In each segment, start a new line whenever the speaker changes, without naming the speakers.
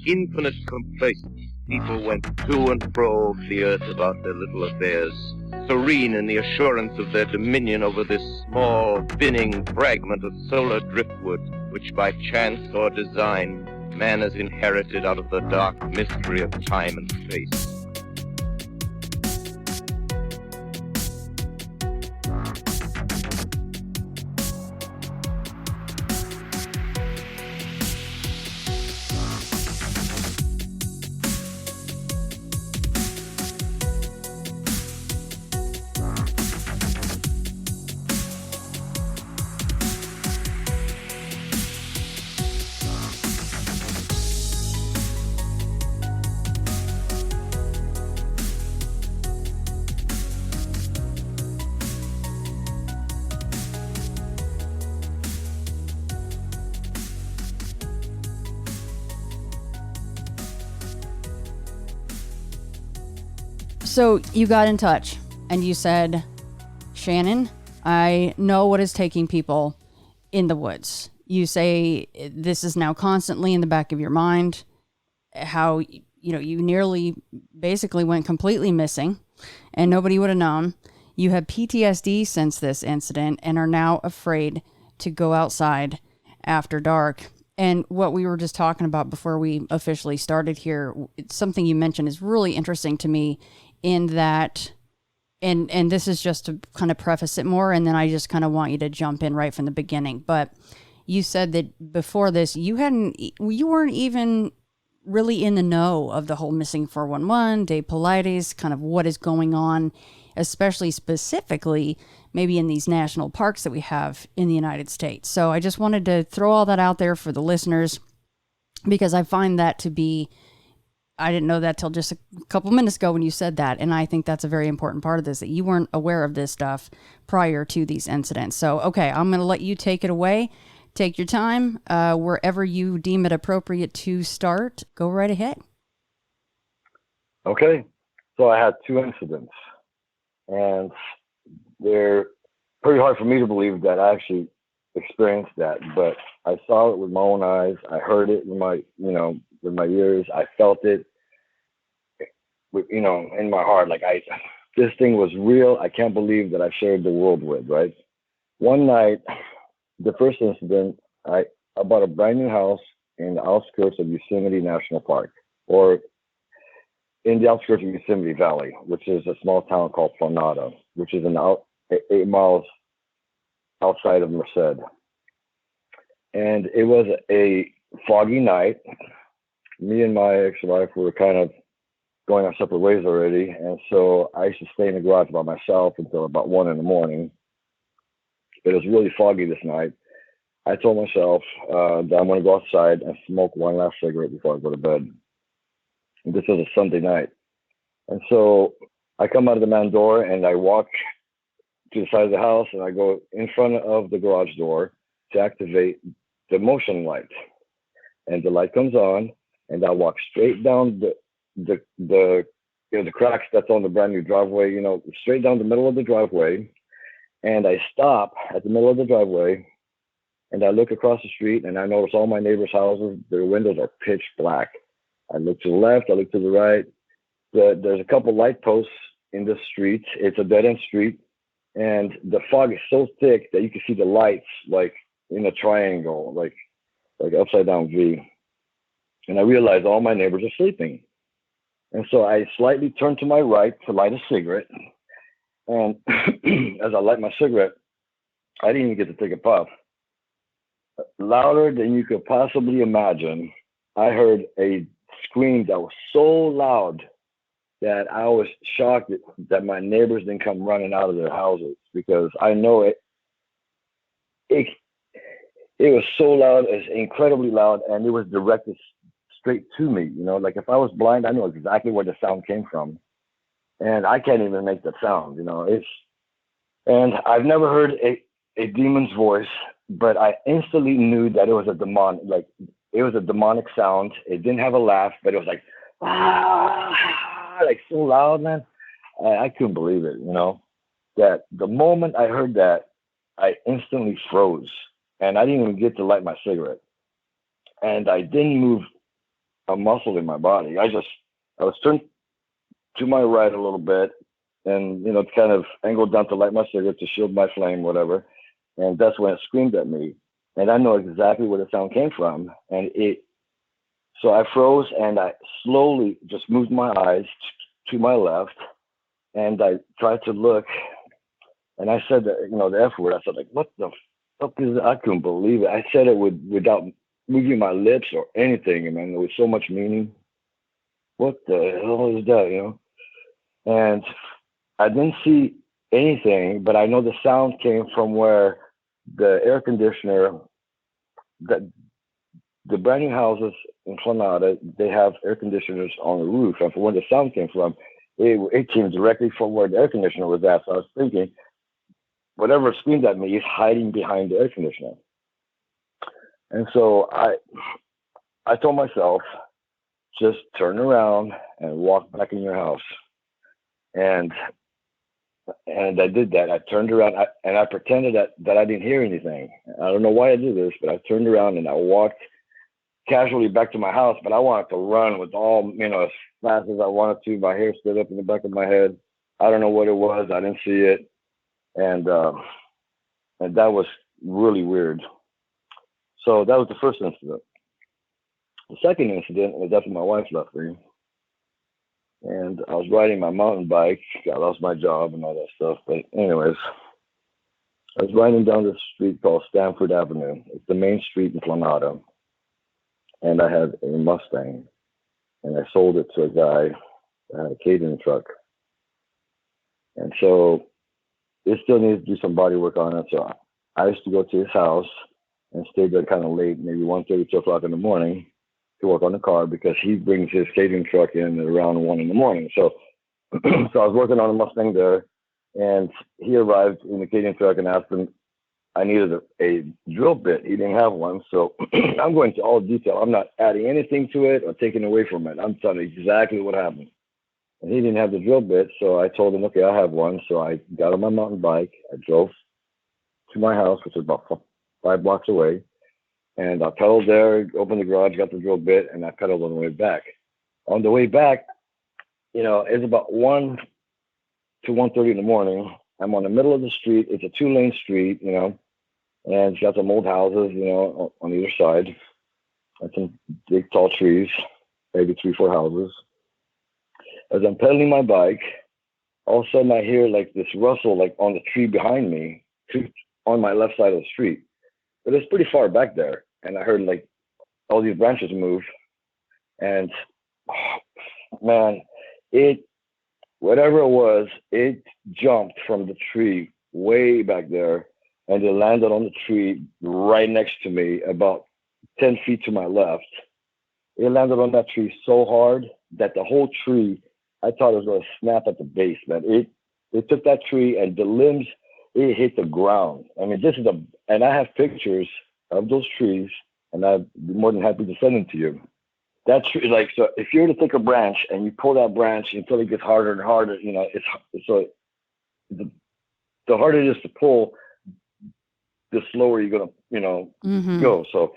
infinite complacence, people went to and fro the earth about their little affairs, serene in the assurance of their dominion over this small, spinning fragment of solar driftwood, which by chance or design man has inherited out of the dark mystery of time and space.
So you got in touch and you said, Shannon, I know what is taking people in the woods. You say this is now constantly in the back of your mind, how, you nearly basically went completely missing and nobody would have known. You had PTSD since this incident and are now afraid to go outside after dark. And what we were just talking about before we officially started here, something you mentioned is really interesting to me in that, and this is just to kind of preface it more, and then I just kind of want you to jump in right from the beginning. But you said that before this, you weren't even really in the know of the whole missing 411, Dave Paulides, kind of what is going on, especially specifically maybe in these national parks that we have in the United States. So I just wanted to throw all that out there for the listeners, because I find that to be, I didn't know that till just a couple minutes ago when you said that. And I think that's a very important part of this, that you weren't aware of this stuff prior to these incidents. So, okay, I'm going to let you take it away. Take your time, wherever you deem it appropriate to start. Go right ahead.
Okay. So I had two incidents, and they're pretty hard for me to believe that I actually experienced that, but I saw it with my own eyes. I heard it with my ears. I felt it in my heart. This thing was real. I can't believe that I shared the world with, right? One night, the first incident, I bought a brand new house in the outskirts of Yosemite National Park, or in the outskirts of Yosemite Valley, which is a small town called Planada, which is 8 miles outside of Merced. And it was a foggy night. Me and my ex-wife were kind of going our separate ways already. And so I used to stay in the garage by myself until about 1 a.m. It was really foggy this night. I told myself that I'm going to go outside and smoke one last cigarette before I go to bed. And this was a Sunday night. And so I come out of the man door and I walk to the side of the house and I go in front of the garage door to activate the motion light. And the light comes on and I walk straight down the cracks that's on the brand new driveway, straight down the middle of the driveway. And I stop at the middle of the driveway and I look across the street and I notice all my neighbors' houses, their windows are pitch black. I look to the left, I look to the right. There's a couple light posts in the street. It's a dead-end street. And the fog is so thick that you can see the lights like in a triangle, like upside down V. And I realize all my neighbors are sleeping. And so I slightly turn to my right to light a cigarette. And as I light my cigarette, I didn't even get to take a puff. Louder than you could possibly imagine, I heard a scream that was so loud that I was shocked that my neighbors didn't come running out of their houses, because I know it was so loud, it's incredibly loud, and it was directed straight to me. Like if I was blind, I know exactly where the sound came from, and I can't even make that sound. And I've never heard a demon's voice, but I instantly knew that it was a demon. Like it was a demonic sound. It didn't have a laugh, but it was like like so loud, man. I couldn't believe it. That the moment I heard that, I instantly froze, and I didn't even get to light my cigarette, and I didn't move a muscle in my body. I was turned to my right a little bit, and kind of angled down to light my cigarette to shield my flame, whatever. And that's when it screamed at me, and I know exactly where the sound came from. So I froze, and I slowly just moved my eyes to my left, and I tried to look, and I said the F word. I said, like, what the fuck is it? I couldn't believe it. I said it without moving my lips or anything, and man, there was so much meaning. What the hell is that, And I didn't see anything, but I know the sound came from where the air conditioner, that the brand new houses in Granada, they have air conditioners on the roof. And from where the sound came from, it came directly from where the air conditioner was at. So I was thinking, whatever screamed at me is hiding behind the air conditioner. And so I told myself, just turn around and walk back in your house. And I did that. I turned around and I pretended that I didn't hear anything. I don't know why I did this, but I turned around and I walked casually back to my house. But I wanted to run with all, as fast as I wanted to. My hair stood up in the back of my head. I don't know what it was. I didn't see it. And that was really weird. So that was the first incident. The second incident was after my wife left me. And I was riding my mountain bike. I lost my job and all that stuff. But anyways, I was riding down this street called Stanford Avenue. It's the main street in Granada. And I had a Mustang. And I sold it to a guy that had a catering truck. And so it still needed to do some body work on it. So I used to go to his house and stay there kind of late, maybe 1:30, 2 o'clock in the morning, to work on the car, because he brings his catering truck in at around 1 in the morning. So, so I was working on a Mustang there, and he arrived in the catering truck and asked him, I needed a drill bit. He didn't have one. So I'm going to all detail. I'm not adding anything to it or taking away from it. I'm telling you exactly what happened. And he didn't have the drill bit. So I told him, okay, I have one. So I got on my mountain bike. I drove to my house, which is about 5 blocks away. And I pedaled there, opened the garage, got the drill bit, and I pedaled on the way back. On the way back, it's about 1 to 1:30 in the morning. I'm on the middle of the street. It's a 2-lane street, and it's got some old houses, on either side, and some big tall trees, maybe 3-4 houses. As I'm pedaling my bike, all of a sudden I hear like this rustle, like on the tree behind me, on my left side of the street. But it's pretty far back there. And I heard like all these branches move. And man, whatever it was, it jumped from the tree way back there. And it landed on the tree right next to me, about 10 feet to my left. It landed on that tree so hard that the whole tree, I thought it was going to snap at the base, man. It took that tree and the limbs, it hit the ground. I mean, and I have pictures of those trees, and I'd be more than happy to send them to you. That tree, like, so if you were to take a branch and you pull that branch until it gets harder and harder, the harder it is to pull, the slower you're going to, go. So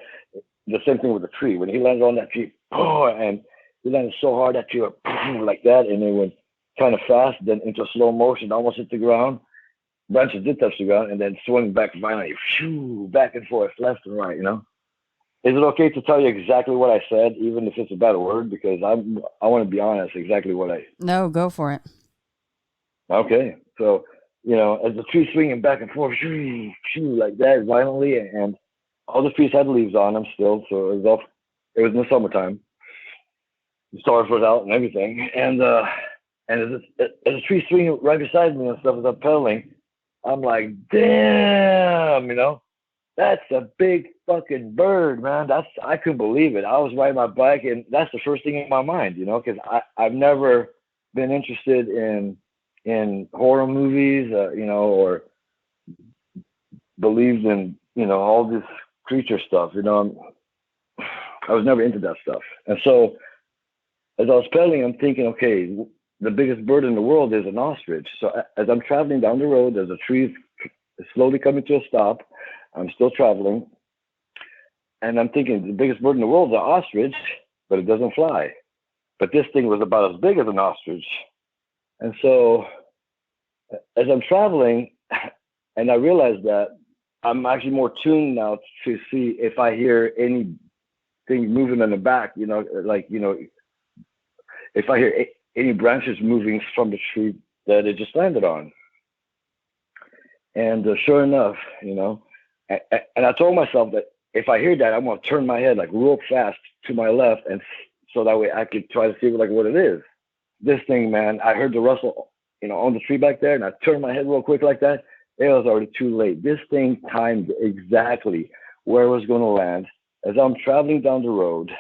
the same thing with the tree. When he landed on that tree, and he landed so hard that tree went like that, and it went kind of fast, then into slow motion, almost hit the ground. Branches did touch the ground, and then swung back violently, back and forth, left and right, Is it okay to tell you exactly what I said, even if it's a bad word? Because I want to be honest, exactly what I...
No, go for it.
Okay. So, as the tree swinging back and forth, like that violently, and all the trees had leaves on them still, so it was in the summertime. The stars were out and everything. And as the tree swinging right beside me and stuff, as I'm pedaling, I'm like, damn, that's a big fucking bird, man. I couldn't believe it. I was riding my bike, and that's the first thing in my mind, because I've never been interested in horror movies, or believed in, all this creature stuff. I was never into that stuff. And so as I was pedaling, I'm thinking, okay, the biggest bird in the world is an ostrich. So as I'm traveling down the road, there's a tree slowly coming to a stop. I'm still traveling. And I'm thinking, the biggest bird in the world is an ostrich. but it doesn't fly. But this thing was about as big as an ostrich. And so as I'm traveling, and I realized that I'm actually more tuned now to see if I hear anything moving in the back, if I hear any branches moving from the tree that it just landed on. And sure enough, and I told myself that if I hear that, I'm going to turn my head like real fast to my left, and so that way I could try to see like what it is. This thing, man, I heard the rustle, on the tree back there, and I turned my head real quick like that. It was already too late. This thing timed exactly where it was going to land. As I'm traveling down the road,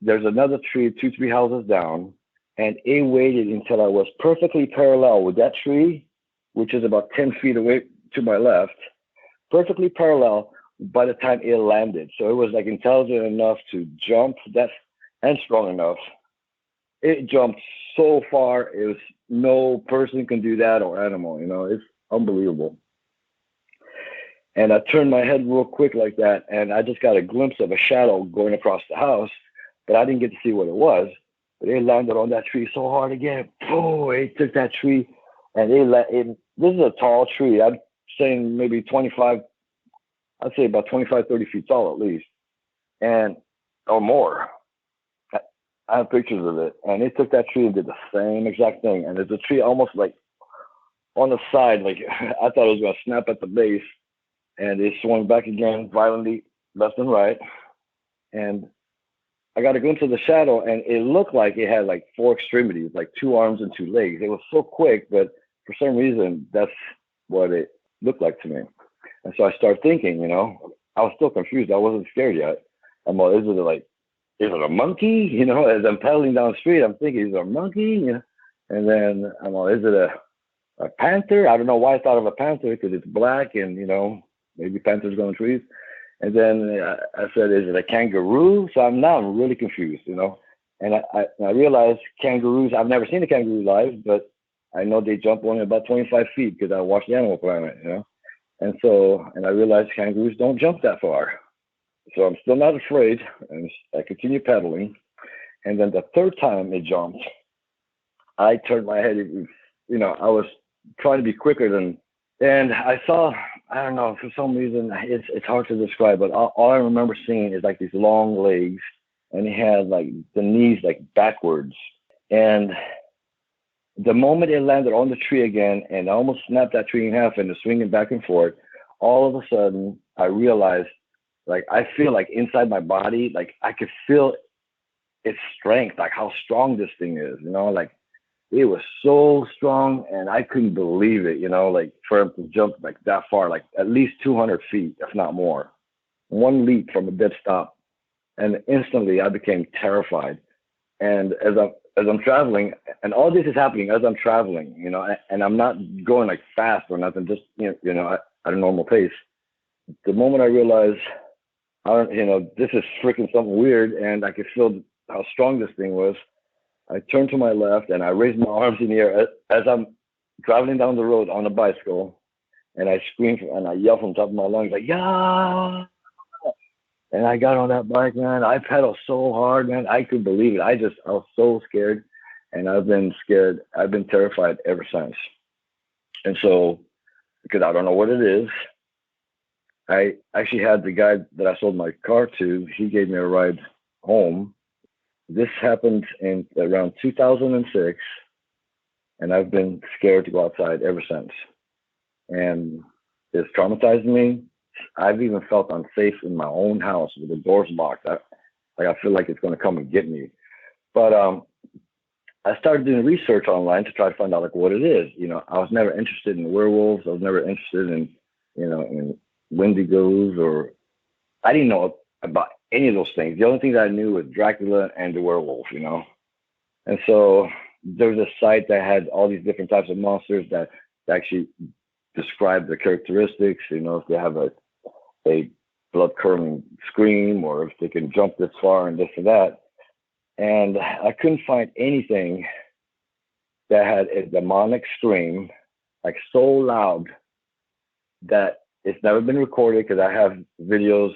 there's another tree 2-3 houses down, and it waited until I was perfectly parallel with that tree, which is about 10 feet away to my left, perfectly parallel by the time it landed. So it was like intelligent enough to jump and strong enough. It jumped so far, it was no person can do that or animal, it's unbelievable. And I turned my head real quick like that, and I just got a glimpse of a shadow going across the house, but I didn't get to see what it was. But it landed on that tree so hard again. Boom, it took that tree, and this is a tall tree. I'm saying maybe 25, I'd say about 25, 30 feet tall at least, or more. I have pictures of it, and it took that tree and did the same exact thing. And there's a tree almost like on the side, like I thought it was going to snap at the base, and it swung back again violently left and right. And I got a glimpse of the shadow, and it looked like it had like 4 extremities, like 2 arms and 2 legs. It was so quick, but for some reason, that's what it looked like to me. And so I started thinking, I was still confused. I wasn't scared yet. I'm like, is it a monkey? As I'm paddling down the street, I'm thinking, is it a monkey? And then I'm like, is it a panther? I don't know why I thought of a panther, because it's black and, maybe panthers go in trees. And then I said, is it a kangaroo? So I'm really confused, And I realized kangaroos, I've never seen a kangaroo live, but I know they jump only about 25 feet because I watched Animal Planet, And I realized kangaroos don't jump that far. So I'm still not afraid, and I continue pedaling. And then the third time it jumped, I turned my head. I was trying to be quicker and I saw, I don't know, for some reason, it's hard to describe, but all I remember seeing is like these long legs, and it had like the knees like backwards. And the moment it landed on the tree again, and I almost snapped that tree in half and was swinging back and forth, all of a sudden I realized, like, I feel like inside my body, like I could feel its strength, like how strong this thing is, like it was so strong, and I couldn't believe it, like for him to jump like that far, like at least 200 feet, if not more. One leap from a dead stop. And instantly I became terrified. And as I'm traveling, and all this is happening as I'm traveling, and I'm not going like fast or nothing, just, at a normal pace. The moment I realized, this is freaking something weird, and I could feel how strong this thing was, I turned to my left and I raised my arms in the air as I'm traveling down the road on a bicycle, and I screamed and I yelled from the top of my lungs, like, yeah! And I got on that bike, man. I pedaled so hard, man. I couldn't believe it. I was so scared, and I've been scared. I've been terrified ever since. And so, because I don't know what it is, I actually had the guy that I sold my car to, he gave me a ride home. This happened in around 2006, and I've been scared to go outside ever since. And it's traumatized me. I've even felt unsafe in my own house with the doors locked. I feel like it's going to come and get me. But I started doing research online to try to find out like what it is. I was never interested in werewolves. I was never interested in, in Wendigos, or I didn't know about any of those things. The only thing that I knew was Dracula and the werewolf, And so there was a site that had all these different types of monsters that actually describe the characteristics, if they have a blood-curdling scream, or if they can jump this far and this and that. And I couldn't find anything that had a demonic scream, like so loud that it's never been recorded, because I have videos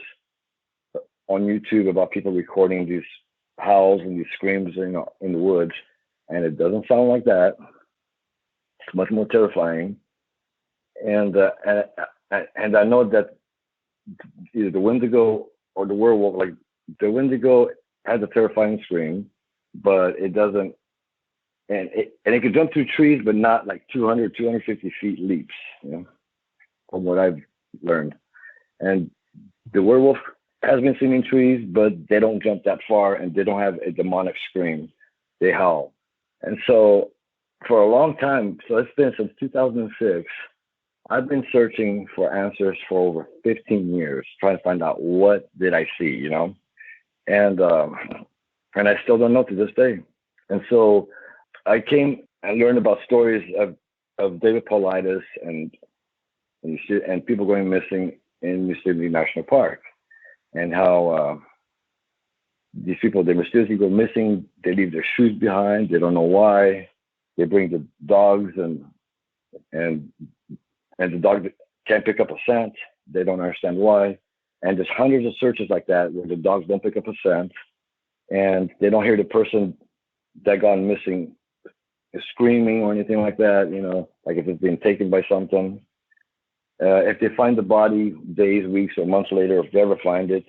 on YouTube about people recording these howls and these screams, in the woods, and it doesn't sound like that. It's much more terrifying. And I know that either the Wendigo or the werewolf, like the Wendigo has a terrifying scream, but it doesn't, and it can jump through trees, but not like 250 feet leaps, from what I've learned. And the werewolf has been seen in trees, but they don't jump that far, and they don't have a demonic scream. They howl. And so for a long time, so it's been since 2006, I've been searching for answers for over 15 years, trying to find out what did I see, and I still don't know to this day. And so I came and learned about stories of David Paulides and people going missing in Yosemite National Park, and how these people, they mysteriously go missing. They leave their shoes behind. They don't know why. They bring the dogs, and the dog can't pick up a scent. They don't understand why. And there's hundreds of searches like that where the dogs don't pick up a scent, and they don't hear the person that gone missing screaming or anything like that, like if it's been taken by something. If they find the body days, weeks, or months later, if they ever find it,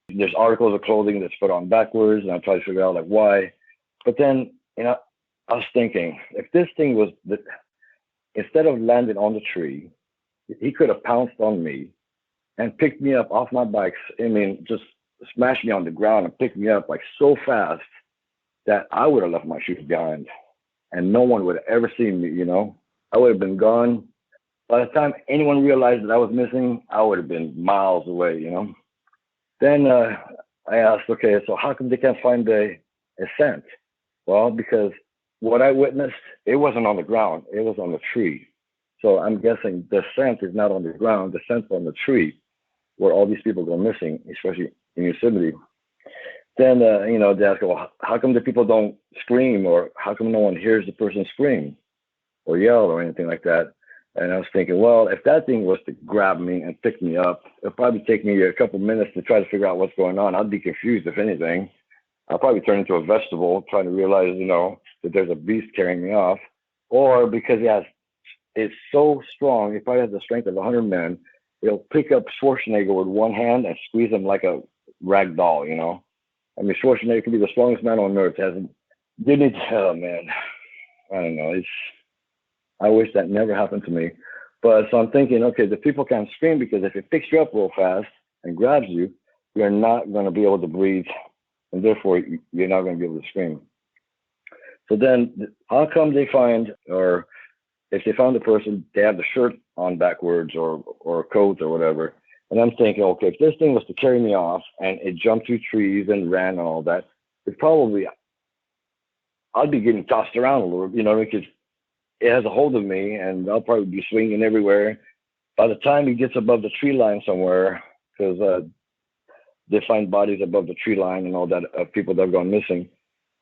there's articles of clothing that's put on backwards, and I try to figure out like why. But then, I was thinking, if this thing was, instead of landing on the tree, he could have pounced on me and picked me up off my bike. Just smashed me on the ground and picked me up like so fast that I would have left my shoes behind, and no one would have ever seen me, I would have been gone. By the time anyone realized that I was missing, I would have been miles away, Then I asked, okay, so how come they can't find a scent? Well, because what I witnessed, it wasn't on the ground, it was on the tree. So I'm guessing the scent is not on the ground, the scent's on the tree where all these people go missing, especially in Yosemite. Then, they ask, well, how come the people don't scream, or how come no one hears the person scream or yell or anything like that? And I was thinking, well, if that thing was to grab me and pick me up, it'll probably take me a couple minutes to try to figure out what's going on. I'd be confused, if anything. I'll probably turn into a vegetable, trying to realize, that there's a beast carrying me off. Or because it's so strong, it probably has the strength of 100 men, it'll pick up Schwarzenegger with one hand and squeeze him like a rag doll, Schwarzenegger can be the strongest man on earth. Oh man, I don't know. I wish that never happened to me. But so I'm thinking, okay, the people can't scream because if it picks you up real fast and grabs you, you're not going to be able to breathe, and therefore you're not going to be able to scream. So then, how come they find, or if they found the person, they have the shirt on backwards or coat or whatever? And I'm thinking, okay, if this thing was to carry me off and it jumped through trees and ran and all that, I'd be getting tossed around a little, because it has a hold of me, and I'll probably be swinging everywhere. By the time he gets above the tree line somewhere, because they find bodies above the tree line and all that of people that have gone missing.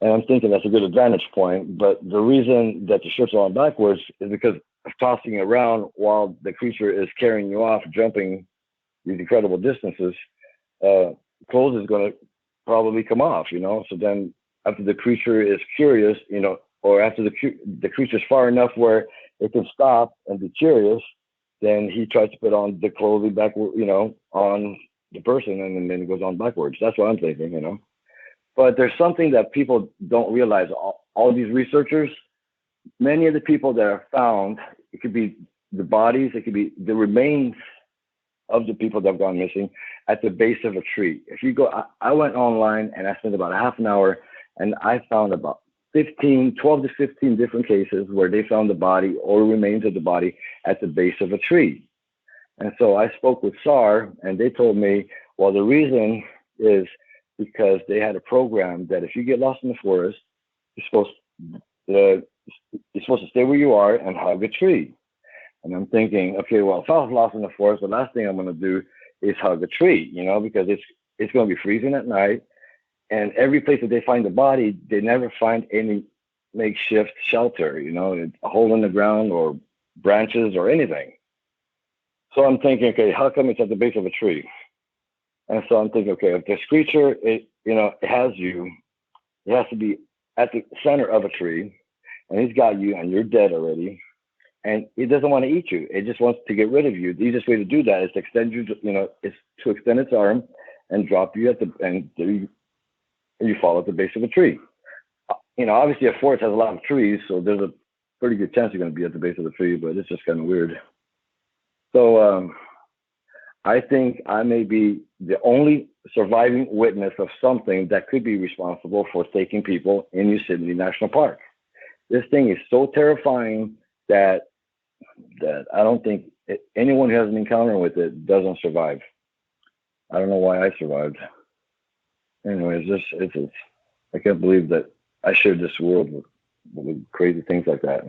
And I'm thinking that's a good advantage point. But the reason that the shirt's on backwards is because of tossing around while the creature is carrying you off, jumping these incredible distances. Clothes is going to probably come off, So then after the creature is curious, or after the creature's far enough where it can stop and be curious, then he tries to put on the clothing back, on the person, and then it goes on backwards. That's what I'm thinking, But there's something that people don't realize. All these researchers, many of the people that are found, it could be the bodies, it could be the remains of the people that have gone missing at the base of a tree. If you go, I went online and I spent about a half an hour, and I found about 12 to 15 different cases where they found the body or remains of the body at the base of a tree. And so I spoke with SAR, and they told me, well, the reason is because they had a program that if you get lost in the forest, you're supposed to stay where you are and hug a tree. And I'm thinking, okay, well, if I was lost in the forest, the last thing I'm going to do is hug a tree, because it's going to be freezing at night. And every place that they find the body, they never find any makeshift shelter, a hole in the ground or branches or anything. So I'm thinking, okay, how come it's at the base of a tree? And so I'm thinking, okay, if this creature, it has you, He has to be at the center of a tree, and he's got you, and you're dead already. And he doesn't want to eat you. It just wants to get rid of you. The easiest way to do that is to extend you, is to extend its arm and drop you and you fall at the base of a tree. Obviously a forest has a lot of trees, so there's a pretty good chance you're going to be at the base of the tree, but it's just kind of weird. So I think I may be the only surviving witness of something that could be responsible for taking people in Yosemite National Park. This thing is so terrifying that I don't think anyone who has an encounter with it doesn't survive. I don't know why I survived. Anyways, I can't believe that I shared this world with crazy things like that.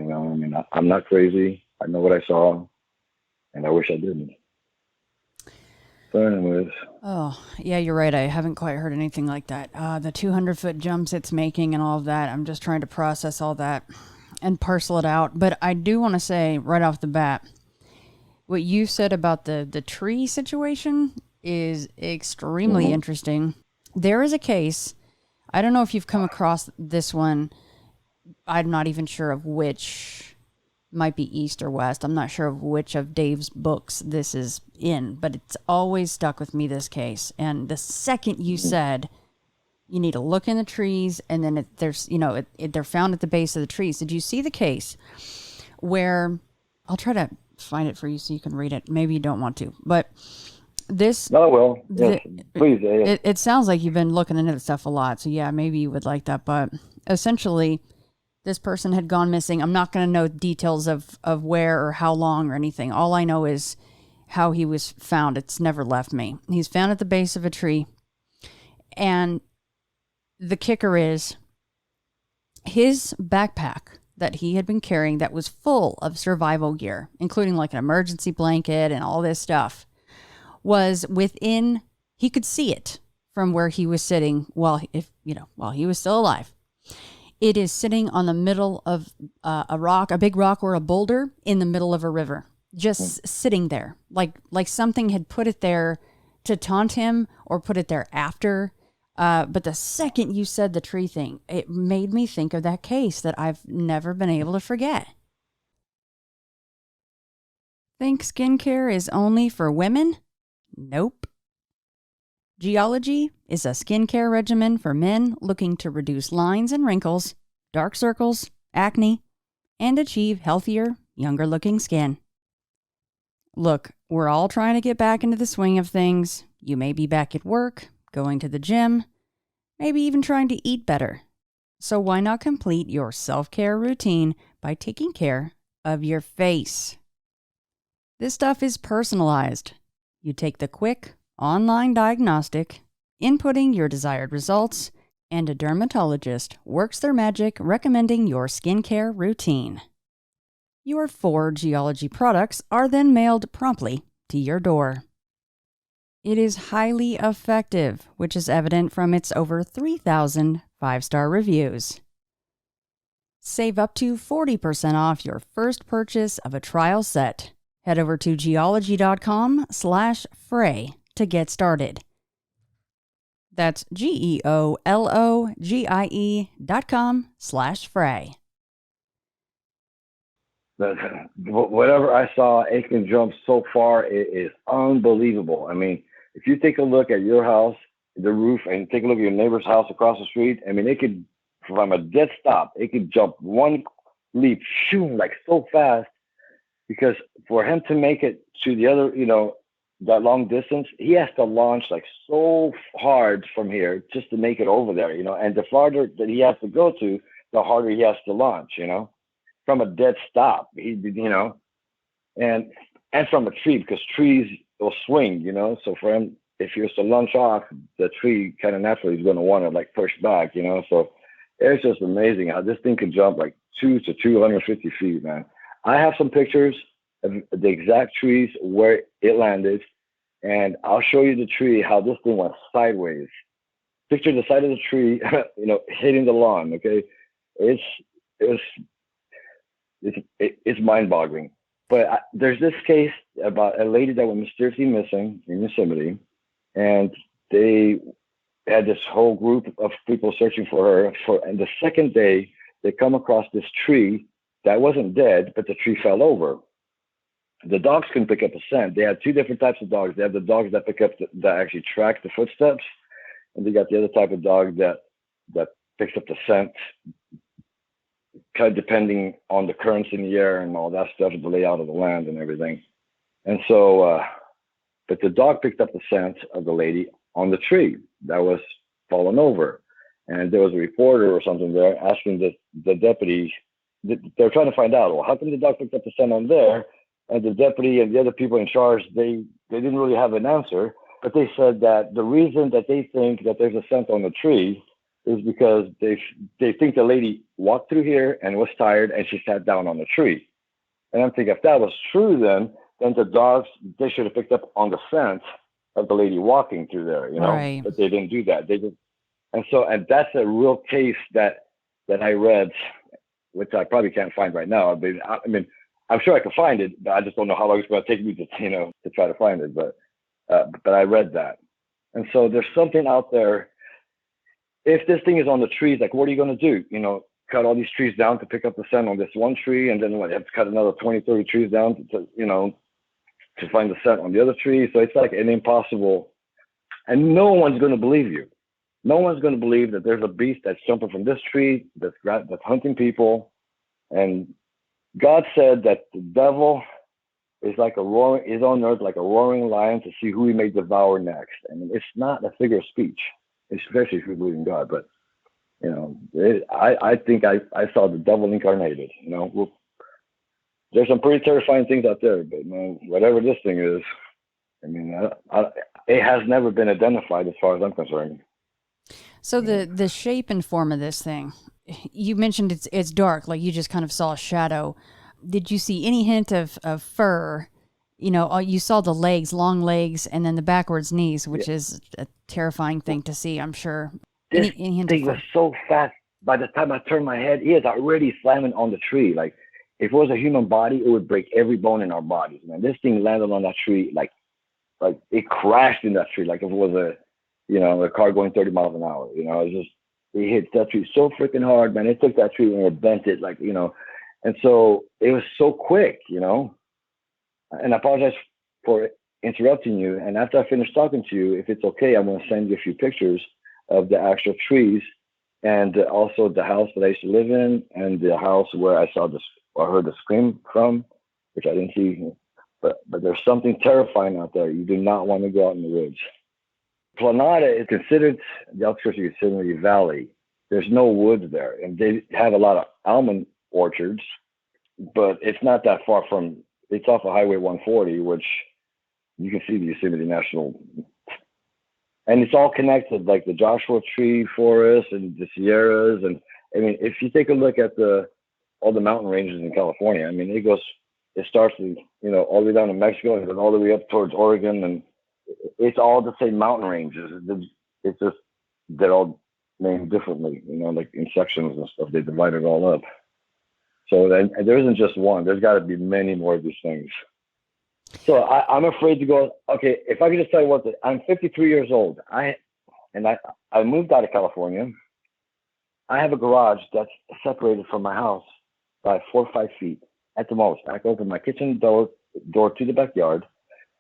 I'm not crazy. I know what I saw, and I wish I didn't. So anyways.
Oh, yeah, you're right. I haven't quite heard anything like that. The 200-foot jumps it's making and all of that, I'm just trying to process all that and parcel it out. But I do want to say right off the bat, what you said about the tree situation is extremely interesting. There is a case, I don't know if you've come across this one. I'm not even sure of which, might be East or West. I'm not sure of which of Dave's books this is in, but it's always stuck with me, this case. And the second you said you need to look in the trees, and then they're found at the base of the trees. Did you see the case where, I'll try to find it for you so you can read it. Maybe you don't want to, but this.
No, well, yes, please.
It sounds like you've been looking into this stuff a lot, so yeah, maybe you would like that. But essentially, this person had gone missing. I'm not going to know details of where or how long or anything. All I know is how he was found. It's never left me. He's found at the base of a tree. And the kicker is his backpack that he had been carrying that was full of survival gear, including like an emergency blanket and all this stuff, was within, he could see it from where he was sitting while he was still alive. It is sitting on the middle of a big rock or a boulder in the middle of a river, just sitting there, like something had put it there to taunt him or put it there after. But the second you said the tree thing, it made me think of that case that I've never been able to forget. Think skincare is only for women? Nope. Geology is a skincare regimen for men looking to reduce lines and wrinkles, dark circles, acne, and achieve healthier, younger-looking skin. Look, we're all trying to get back into the swing of things. You may be back at work, going to the gym, maybe even trying to eat better. So why not complete your self-care routine by taking care of your face? This stuff is personalized. You take the quick, online diagnostic, inputting your desired results, and a dermatologist works their magic recommending your skincare routine. Your 4 Geology products are then mailed promptly to your door. It is highly effective, which is evident from its over 3,000 5-star reviews. Save up to 40% off your first purchase of a trial set. Head over to geology.com/fray to get started. That's geologie.com/fray.
Whatever I saw, Aiken Jump so far, it is unbelievable. I mean, if you take a look at your house, the roof, and take a look at your neighbor's house across the street, I mean, it could, from a dead stop, it could jump one leap, shoom, like so fast, because for him to make it to the other, that long distance, he has to launch like so hard from here just to make it over there, and the farther that he has to go to, the harder he has to launch, from a dead stop, and from a tree, because trees will swing, so for him, if he was to launch off, the tree kind of naturally is going to want to like push back, so it's just amazing how this thing can jump like 200 to 250 feet, man. I have some pictures of the exact trees where it landed, and I'll show you the tree, how this thing went sideways. Picture the side of the tree, hitting the lawn, okay? It's mind-boggling. But there's this case about a lady that went mysteriously missing in Yosemite, and they they had this whole group of people searching for her. And the second day, they come across this tree that wasn't dead, but the tree fell over. The dogs couldn't pick up a scent. They had two different types of dogs. They have the dogs that pick up that actually track the footsteps, and they got the other type of dog that picks up the scent, kind of depending on the currents in the air and all that stuff, the layout of the land and everything. And so, but the dog picked up the scent of the lady on the tree that was fallen over, and there was a reporter or something there asking the deputy. They're trying to find out, well, how come the dog picked up the scent on there? And the deputy and the other people in charge, they didn't really have an answer, but they said that the reason that they think that there's a scent on the tree is because they think the lady walked through here and was tired and she sat down on the tree. And I'm thinking, if that was true, then the dogs, they should have picked up on the scent of the lady walking through there, you know,
Right.
But they didn't do that. They just, and that's a real case that I read, which I probably can't find right now. I mean, I'm sure I could find it, but I just don't know how long it's going to take me to, to try to find it. But I read that. And so there's something out there. If this thing is on the trees, like, what are you going to do? You know, cut all these trees down to pick up the scent on this one tree, and then you have to cut another 20, 30 trees down to find the scent on the other tree. So it's like an impossible, and no one's going to believe you. No one's going to believe that there's a beast that's jumping from this tree, that's hunting people. And God said that the devil is on earth like a roaring lion to see who he may devour next. I mean, it's not a figure of speech, especially if you believe in God. But, I think I saw the devil incarnated. There's some pretty terrifying things out there, but whatever this thing is, I mean, it has never been identified as far as I'm concerned.
So the shape and form of this thing, you mentioned it's dark, like you just kind of saw a shadow. Did you see any hint of fur? You saw the legs, long legs, and then the backwards knees, which is a terrifying thing to see, I'm sure.
This
any hint
thing
of fur?
was so fast. By the time I turned my head, he is already slamming on the tree. Like, if it was a human body, it would break every bone in our bodies. Man, this thing landed on that tree like it crashed in that tree, like if it was a car going 30 miles an hour. It hit that tree so freaking hard, man. It took that tree and it bent it, and so it was so quick, And I apologize for interrupting you. And after I finish talking to you, if it's okay, I'm going to send you a few pictures of the actual trees and also the house that I used to live in and the house where I saw or heard the scream from, which I didn't see. But there's something terrifying out there. You do not want to go out in the woods. Planada is considered, the outskirts of Yosemite Valley. There's no woods there. And they have a lot of almond orchards, but it's not that far from, it's off of Highway 140, which you can see the Yosemite National. And it's all connected, like the Joshua Tree Forest and the Sierras. And I mean, if you take a look at all the mountain ranges in California, I mean, it starts, all the way down to Mexico and goes all the way up towards Oregon. And it's all the same mountain ranges. It's just, they're all named differently, like in sections and stuff. They divide it all up. So then there isn't just one. There's got to be many more of these things. So I'm afraid to go. Okay, if I could just tell you what, I'm 53 years old. I moved out of California. I have a garage that's separated from my house by 4 or 5 feet at the most. I can open my kitchen door to the backyard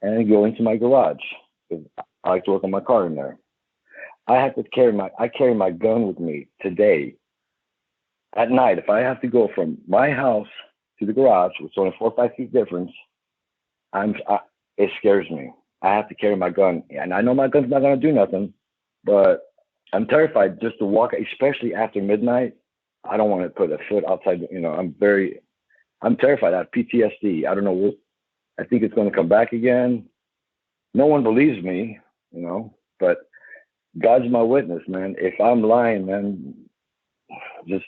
and go into my garage. I like to work on my car in there. I carry my gun with me today. At night, if I have to go from my house to the garage, which is only 4 or 5 feet difference, it scares me. I have to carry my gun, and I know my gun's not going to do nothing, but I'm terrified just to walk, especially after midnight. I don't want to put a foot outside. I'm terrified. I have PTSD. I don't know. I think it's going to come back again. No one believes me, but God's my witness, man. If I'm lying, man, just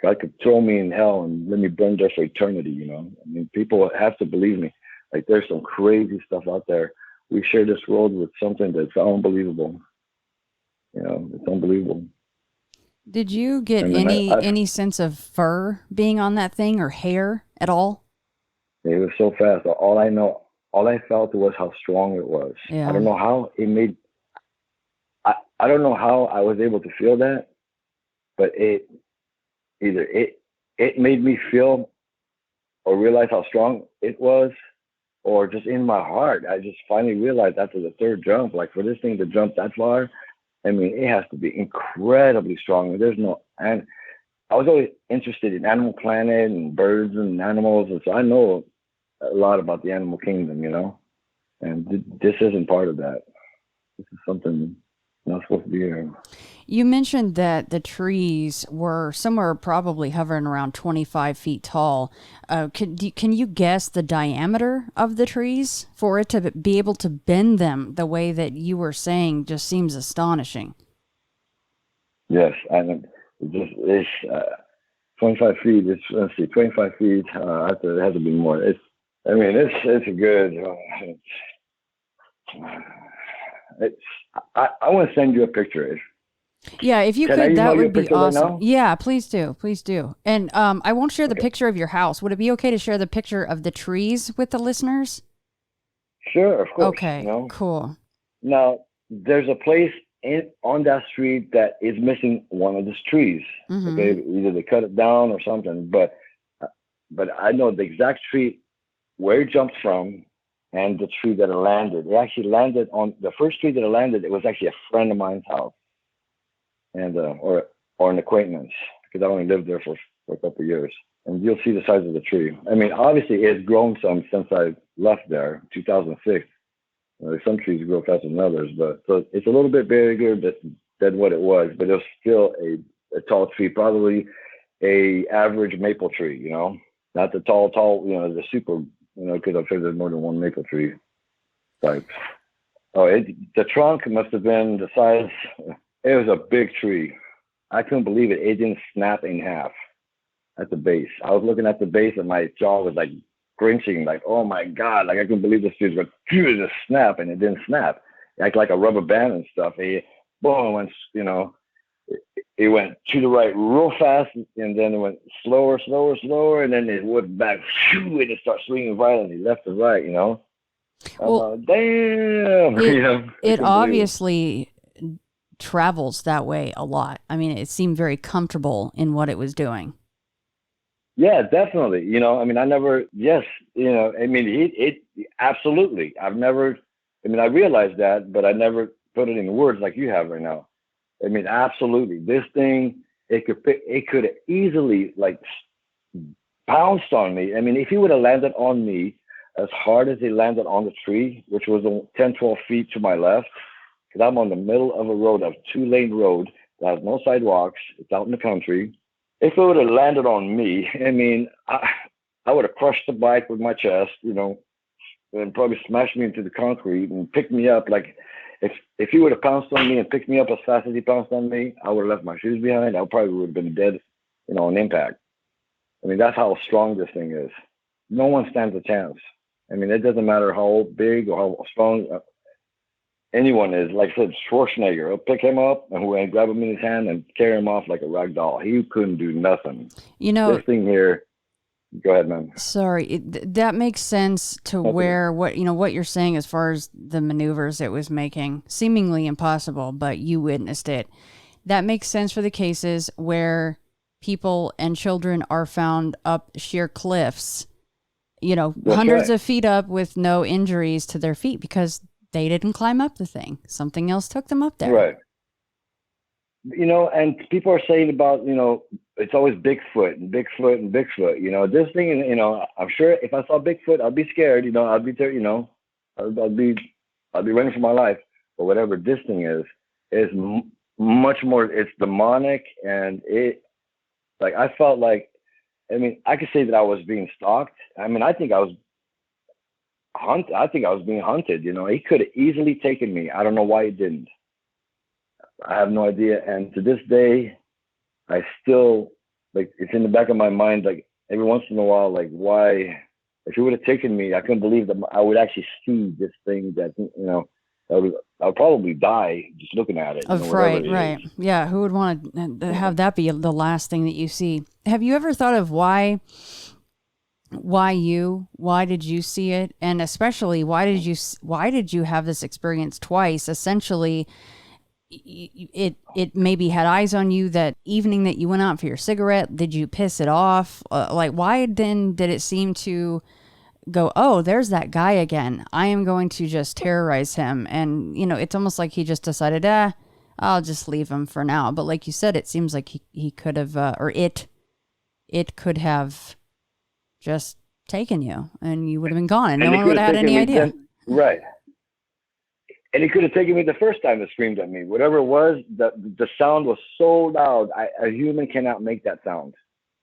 God could throw me in hell and let me burn there for eternity, I mean, people have to believe me. Like, there's some crazy stuff out there. We share this world with something that's unbelievable. It's unbelievable.
Did you get any sense of fur being on that thing or hair at all?
It was so fast. All I felt was how strong it was.
Yeah.
I don't know how it made. I don't know how I was able to feel that, but it made me feel or realize how strong it was, or just in my heart, I just finally realized after the third jump, like for this thing to jump that far, I mean, it has to be incredibly strong. There's no, and I was always interested in Animal Planet and birds and animals, and so I know a lot about the animal kingdom, you know. And this isn't part of that. This is something not supposed to be here.
You mentioned that the trees were somewhere probably hovering around 25 feet tall. Can you guess the diameter of the trees for it to be able to bend them the way that you were saying? Just seems astonishing.
Yes, and it's 25 feet. Let's see, 25 feet. It has to be more. It's a good. I want to send you a picture.
Yeah, if you could, that would be awesome. Right, yeah, please do. Please do. And I won't share the picture of your house. Would it be okay to share the picture of the trees with the listeners?
Sure, of course.
Okay, cool.
Now, there's a place on that street that is missing one of these trees. Mm-hmm. Okay, either they cut it down or something. But I know the exact tree where it jumped from and the tree that it landed. It actually landed on the first tree that it landed. It was actually a friend of mine's house, and or an acquaintance, because I only lived there for a couple of years. And you'll see the size of the tree. I mean, obviously it's grown some since I left there, 2006. Some trees grow faster than others, but so it's a little bit bigger than what it was, but it's still a tall tree, probably a average maple tree, you know, not the tall, the super, because I'm sure there's more than one maple tree type. The trunk must have been the size. It was a big tree. I couldn't believe it. It didn't snap in half at the base. I was looking at the base and my jaw was like grinching, like, oh my God, like I couldn't believe this tree was going to snap, and it didn't snap. Like a rubber band and stuff. It went, it went to the right real fast, and then it went slower, and then it went back, and it started swinging violently left to right, you know.
Well,
damn.
It obviously travels that way a lot. I mean, it seemed very comfortable in what it was doing.
Yeah, definitely. It absolutely. I realized that, but I never put it in words like you have right now. I mean, absolutely. This thing, it could easily like pounced on me. I mean, if he would have landed on me as hard as he landed on the tree, which was 10, 12 feet to my left, because I'm on the middle of a road, a 2-lane road that has no sidewalks. It's out in the country. If it would have landed on me, I mean, I would have crushed the bike with my chest, and probably smashed me into the concrete and picked me up. Like, if he would have pounced on me and picked me up as fast as he pounced on me, I would have left my shoes behind. I probably would have been dead, on impact. I mean, that's how strong this thing is. No one stands a chance. I mean, it doesn't matter how big or how strong anyone is. Like I said, Schwarzenegger, I'll pick him up and grab him in his hand and carry him off like a rag doll. He couldn't do nothing. This thing here, go ahead, man.
Sorry, that makes sense to where what you're saying as far as the maneuvers it was making, seemingly impossible, but you witnessed it. That makes sense for the cases where people and children are found up sheer cliffs, hundreds of feet up with no injuries to their feet because they didn't climb up the thing. Something else took them up there.
Right. And people are saying about, it's always Bigfoot. This thing, I'm sure if I saw Bigfoot, I'd be scared, I'd be there, I'd be running for my life or whatever. This thing is much more, it's demonic, and I felt like, I could say that I was being stalked. I think I was being hunted, He could have easily taken me. I don't know why he didn't. I have no idea. And to this day, I still, it's in the back of my mind, every once in a while, why, if he would have taken me, I couldn't believe that I would actually see this thing that, I'll probably die just looking at it.
Right. Yeah. Who would want to have that be the last thing that you see? Have you ever thought of why did you see it? And especially why did you have this experience twice? Essentially, it maybe had eyes on you that evening that you went out for your cigarette? Did you piss it off? Like, why then did it seem to go, oh, there's that guy again, I am going to just terrorize him? And, it's almost like he just decided, I'll just leave him for now. But like you said, it seems like he could have, or it could have just taken you and you would have been gone and no one would have had any idea.
Right. And he could have taken me the first time it screamed at me. Whatever it was, the sound was so loud. A human cannot make that sound.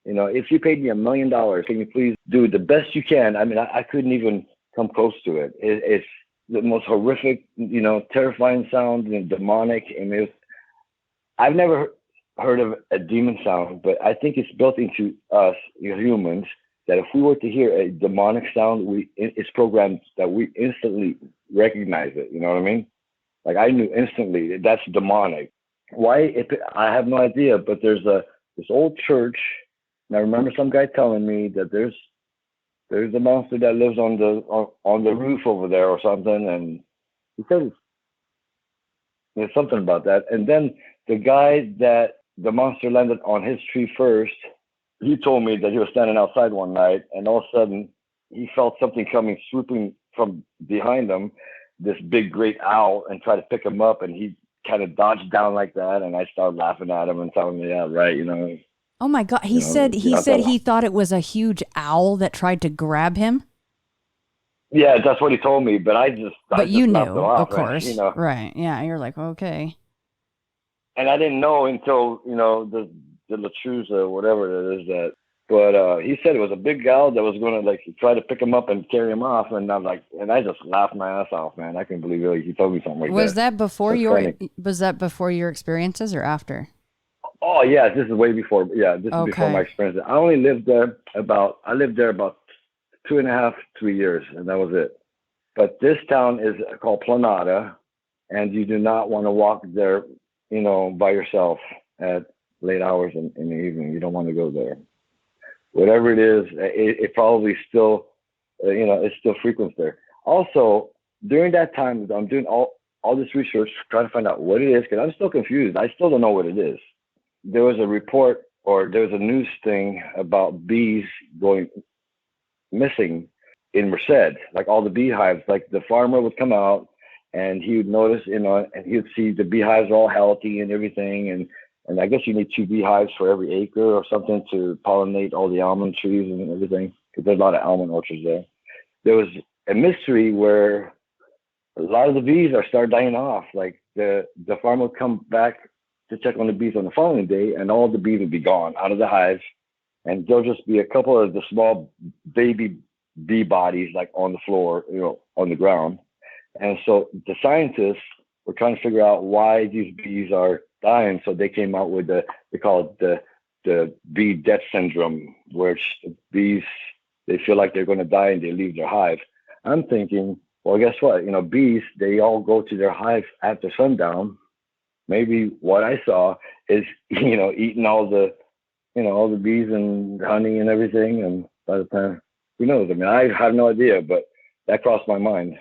If you paid me $1 million, can you please do the best you can? I mean, I couldn't even come close to it. It's the most horrific, terrifying sound, and demonic. I mean, I've never heard of a demon sound, but I think it's built into us, humans, that if we were to hear a demonic sound, it's programmed that we instantly recognize it. You know what I mean? Like, I knew instantly that's demonic. Why? I have no idea. But there's this old church, and I remember some guy telling me that there's a monster that lives on the roof over there or something, and he said there's something about that. And then the guy that the monster landed on his tree first, he told me that he was standing outside one night, and all of a sudden he felt something coming, swooping from behind him, this big great owl, and tried to pick him up, and he kind of dodged down like that, and I started laughing at him and telling him, yeah, right,
Oh my God. He said he thought it was a huge owl that tried to grab him.
Yeah, that's what he told me, but I just
you knew,
of
course, right? Yeah, you're like, okay.
And I didn't know until the Latruza or whatever it is that. But he said it was a big gal that was going to try to pick him up and carry him off, and I'm like, and I just laughed my ass off, man. I couldn't believe it. He told me something like that.
Was that before your experiences or after?
Oh yeah, this is way before. Yeah, this is before my experience. I only lived there about 2.5, 3 years, and that was it. But this town is called Planada, and you do not want to walk there, by yourself at late hours in the evening. You don't want to go there. Whatever it is, it probably still, it's still frequent there. Also, during that time, I'm doing all this research, trying to find out what it is, because I'm still confused. I still don't know what it is. There was a report, or there was a news thing about bees going missing in Merced, like all the beehives. Like, the farmer would come out and he would notice, and he would see the beehives are all healthy and everything. And I guess you need 2 beehives for every acre or something to pollinate all the almond trees and everything, because there's a lot of almond orchards there. There was a mystery where a lot of the bees started dying off. Like, the farmer would come back to check on the bees on the following day, and all the bees would be gone out of the hives, and there'll just be a couple of the small baby bee bodies on the floor, on the ground. And so the scientists were trying to figure out why these bees are dying. So they came out with they call it the bee death syndrome, which bees, they feel like they're going to die and they leave their hive. I'm thinking, well, guess what? Bees, they all go to their hive after sundown. Maybe what I saw is, eating all the bees and honey and everything. And by the time, who knows? I mean, I have no idea, but that crossed my mind.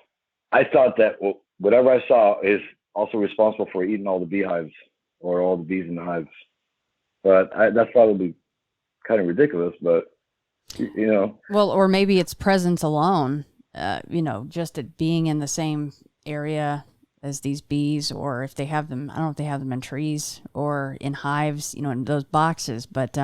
I thought that whatever I saw is also responsible for eating all the beehives or all the bees in the hives. But that's probably kind of ridiculous, but,
Well, or maybe it's presence alone, just it being in the same area as these bees, or if they have them, I don't know if they have them in trees or in hives, in those boxes, but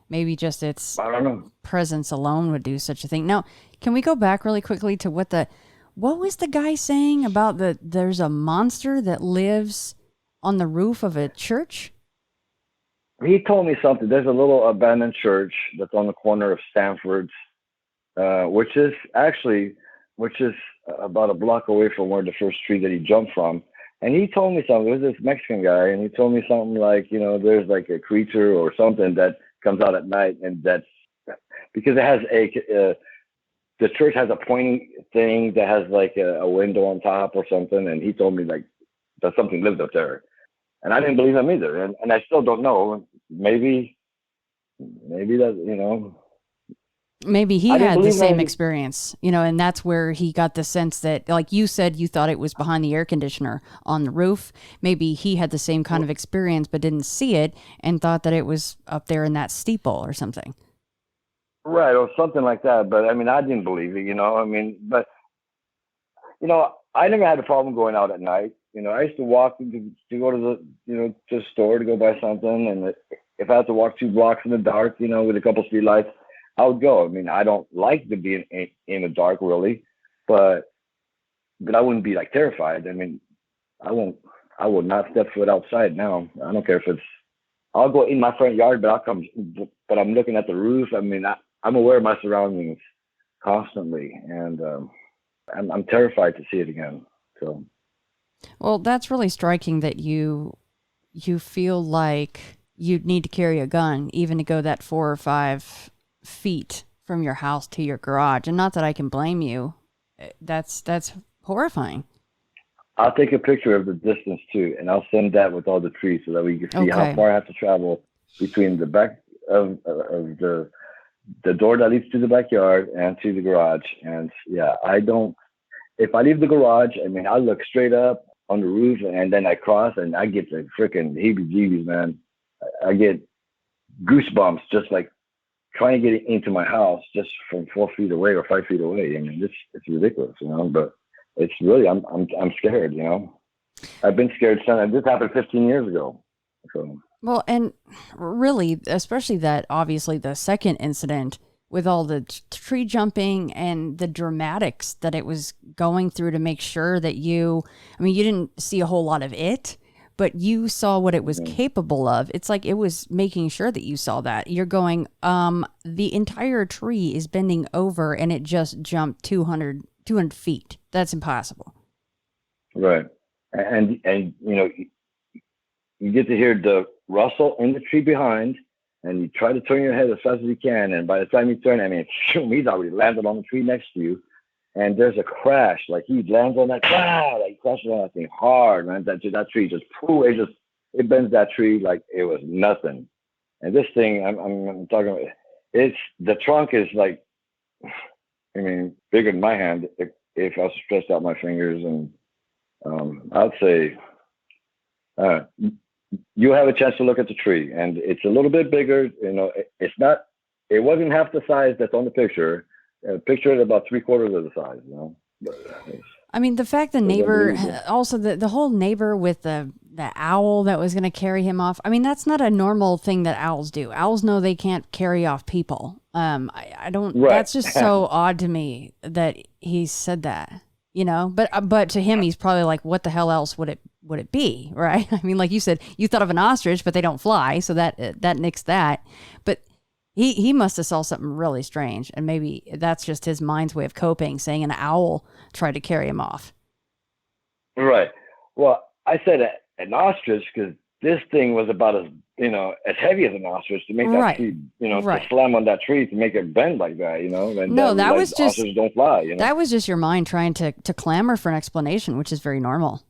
maybe just it's,
I don't know,
presence alone would do such a thing. Now, can we go back really quickly to what was the guy saying about there's a monster that lives on the roof of a church?
He told me something. There's a little abandoned church that's on the corner of Stanford, which is about a block away from where the first tree that he jumped from. And he told me something. It was this Mexican guy, and he told me something like, there's like a creature or something that comes out at night, and that's because it has the church has a pointing thing that has like a window on top or something. And he told me that something lived up there. And I didn't believe him either. And I still don't know. Maybe that,
Maybe he
I didn't
had the
believe
same
in it.
experience, and that's where he got the sense that, like you said, you thought it was behind the air conditioner on the roof. Maybe he had the same kind of experience but didn't see it and thought that it was up there in that steeple or something.
Right, or something like that. But I mean, I didn't believe it, I mean, but I never had a problem going out at night. I used to walk to go to to the store to go buy something, and if I had to walk 2 blocks in the dark, with a couple street lights, I would go. I mean, I don't like to be in the dark really, but I wouldn't be like terrified. I mean, I won't. I will not step foot outside now. I don't care if it's. I'll go in my front yard, but I'll come. But I'm looking at the roof. I mean, I'm aware of my surroundings constantly, and I'm terrified to see it again. So.
Well, that's really striking that you feel like you'd need to carry a gun even to go that 4 or 5 feet from your house to your garage. And not that I can blame you. That's horrifying.
I'll take a picture of the distance too, and I'll send that with all the trees so that we can see how far I have to travel between the back of the door that leads to the backyard and to the garage. And yeah, if I leave the garage, I mean, I look straight up on the roof and then I cross and I get the freaking heebie-jeebies, man. I get goosebumps just like trying to get into my house just from 4 feet away or 5 feet away. I mean, it's ridiculous, but it's really, I'm scared, I've been scared since this happened 15 years ago. So.
Well, and really, especially that obviously the second incident with all the tree jumping and the dramatics that it was going through to make sure that you didn't see a whole lot of it, but you saw what it was capable of. It's like it was making sure that you saw that. You're going, the entire tree is bending over and it just jumped 200 feet. That's impossible.
Right. And you get to hear the rustle in the tree behind, and you try to turn your head as fast as you can. And by the time you turn, I mean, he's already landed on the tree next to you. And there's a crash. Like he lands on that, like crashes on that thing hard, man. That tree just, it bends that tree like it was nothing. And this thing, I'm talking about, the trunk is like, I mean, bigger than my hand if I stretched out my fingers. And I'd say, you have a chance to look at the tree, and it's a little bit bigger. It wasn't half the size that's on the picture. Picture it about 3/4 of the size.
I mean, the fact the neighbor, also the whole neighbor with the owl that was going to carry him off. I mean, that's not a normal thing that owls do. Owls know they can't carry off people. I don't. Right. That's just so odd to me that he said that. But to him, he's probably like, what the hell else would it be, right? I mean, like you said, you thought of an ostrich, but they don't fly, so that nixed that. But he must have saw something really strange, and maybe that's just his mind's way of coping, saying an owl tried to carry him off. Right.
Well, I said an ostrich because this thing was about as heavy as an ostrich to make that tree, to slam on that tree to make it bend like that, And
no, that was just
ostriches don't fly.
That was just your mind trying to clamor for an explanation, which is very normal.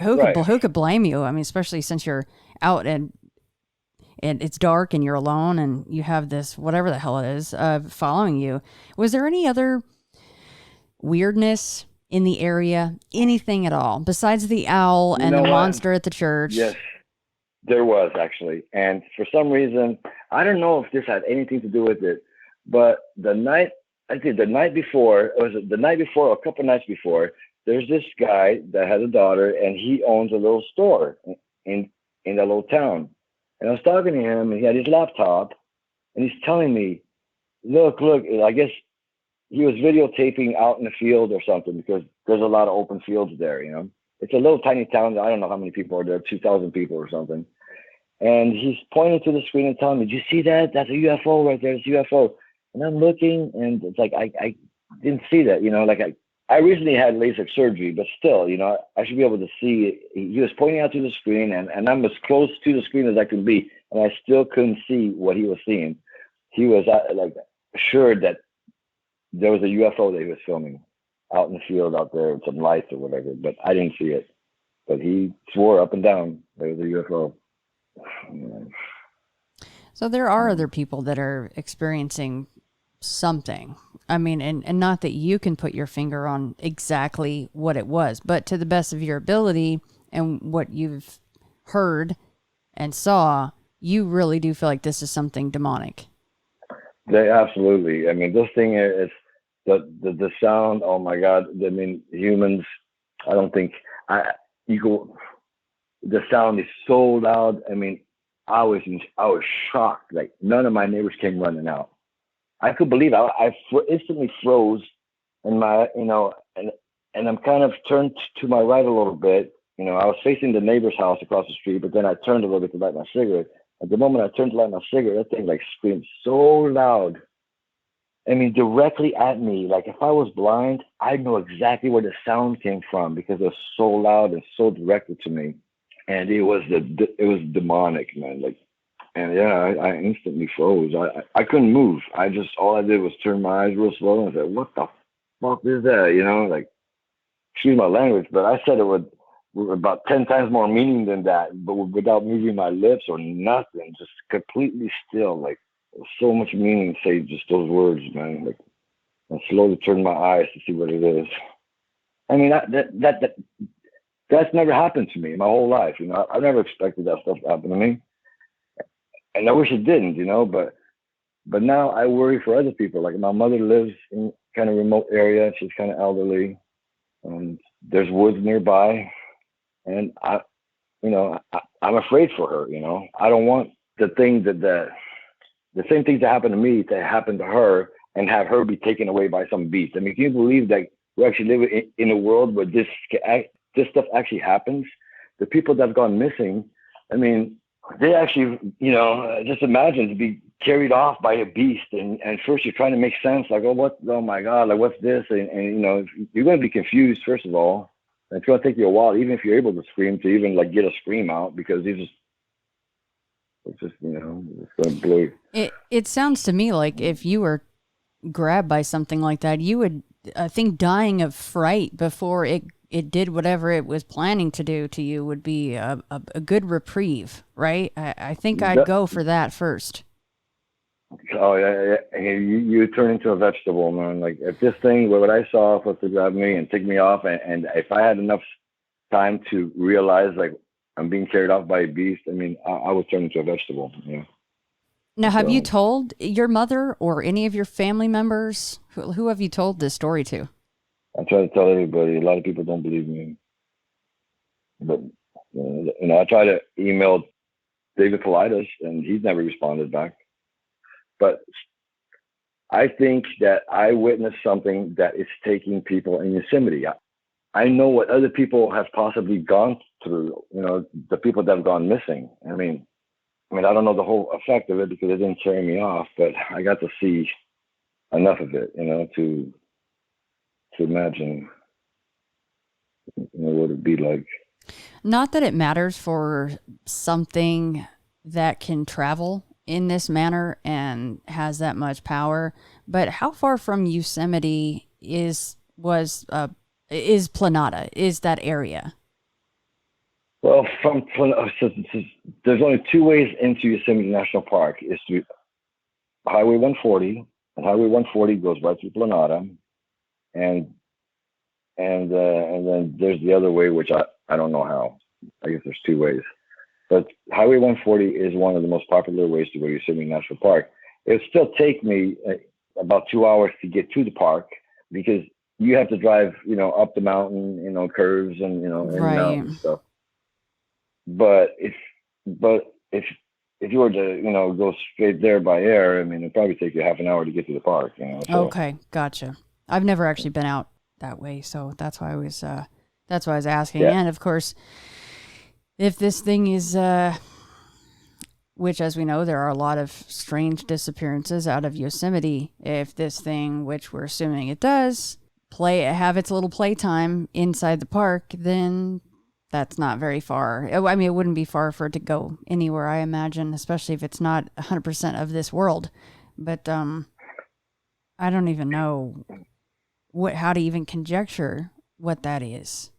Who could blame you? I mean, especially since you're out and it's dark and you're alone and you have this whatever the hell it is following you. Was there any other weirdness in the area, anything at all besides the owl and the monster at the church?
Yes. There was actually, and for some reason, I don't know if this had anything to do with it, but the night before, or a couple nights before, there's this guy that has a daughter, and he owns a little store in that little town. And I was talking to him, and he had his laptop, and he's telling me, look, I guess he was videotaping out in the field or something because there's a lot of open fields there, It's a little tiny town. I don't know how many people are there, 2,000 people or something. And he's pointing to the screen and telling me, "Did you see that? That's a UFO right there. It's a UFO." And I'm looking, and it's like I didn't see that. I recently had LASIK surgery, but still, I should be able to see. He was pointing out to the screen, and I'm as close to the screen as I could be, and I still couldn't see what he was seeing. He was assured that there was a UFO that he was filming out in the field out there with some lights or whatever, but I didn't see it. But he swore up and down there was a UFO.
So there are other people that are experiencing something. I mean, and not that you can put your finger on exactly what it was, but to the best of your ability and what you've heard and saw, you really do feel like this is something demonic.
They absolutely. I mean, this thing is the sound. Oh my God! I mean, humans. I don't think I. You go. The sound is so loud. I mean, I was shocked. Like none of my neighbors came running out. I could believe instantly froze, and and I'm kind of turned to my right a little bit. I was facing the neighbor's house across the street, but then I turned a little bit to light my cigarette. At the moment I turned to light my cigarette, that thing like screamed so loud. I mean, directly at me. Like if I was blind, I'd know exactly where the sound came from because it was so loud and so directed to me. And it was demonic, man. Like, and yeah, I instantly froze. I couldn't move. All I did was turn my eyes real slow and said, "What the fuck is that?" Like, excuse my language, but I said it with about 10 times more meaning than that, but without moving my lips or nothing, just completely still. Like, so much meaning to say just those words, man. Like, and slowly turn my eyes to see what it is. I mean, that's never happened to me my whole life. I've never expected that stuff to happen to me, and I wish it didn't. But now I worry for other people. Like my mother lives in kind of remote area. She's kind of elderly, and there's woods nearby, and I'm afraid for her. I don't want the same things that happened to me to happen to her and have her be taken away by some beast. I mean, can you believe that we actually live in a world where this stuff actually happens? The people that have gone missing, I mean, they actually, just imagine to be carried off by a beast. And first you're trying to make sense, like, oh my God, like what's this? And you're going to be confused, first of all. And it's going to take you a while, even if you're able to scream, to even like get a scream out, because it's just, it's going to blow you.
It sounds to me like if you were grabbed by something like that, you would, I think, dying of fright before it did whatever it was planning to do to you would be a good reprieve, right? I think I'd go for that first.
Oh yeah. You turn into a vegetable, man. Like if this thing, what I saw was to grab me and take me off, and if I had enough time to realize like I'm being carried off by a beast, I mean, I would turn into a vegetable. Yeah.
Now, have you told your mother or any of your family members? Who have you told this story to?
I try to tell everybody. A lot of people don't believe me, but I try to email David Paulides, and he's never responded back. But I think that I witnessed something that is taking people in Yosemite. I know what other people have possibly gone through. The people that have gone missing. I mean, I don't know the whole effect of it because it didn't carry me off, but I got to see enough of it, to imagine what it'd be like.
Not that it matters for something that can travel in this manner and has that much power, but how far from Yosemite is Planada? Is that area?
Well, there's only two ways into Yosemite National Park. It's through Highway 140, and Highway 140 goes right through Planada, and then there's the other way, which I don't know how. I guess there's two ways, but Highway 140 is one of the most popular ways to go to Yosemite National Park. It'll still take me about 2 hours to get to the park because you have to drive, up the mountain, curves and
right.
and stuff. But if you were to go straight there by air, I mean, it'd probably take you half an hour to get to the park. So.
Okay, gotcha. I've never actually been out that way, so that's why I was asking. Yeah. And of course, if this thing is, which as we know, there are a lot of strange disappearances out of Yosemite. If this thing, which we're assuming it does, have its little playtime inside the park, then that's not very far. I mean, it wouldn't be far for it to go anywhere, I imagine, especially if it's not 100% of this world. But I don't even know how to even conjecture what that is.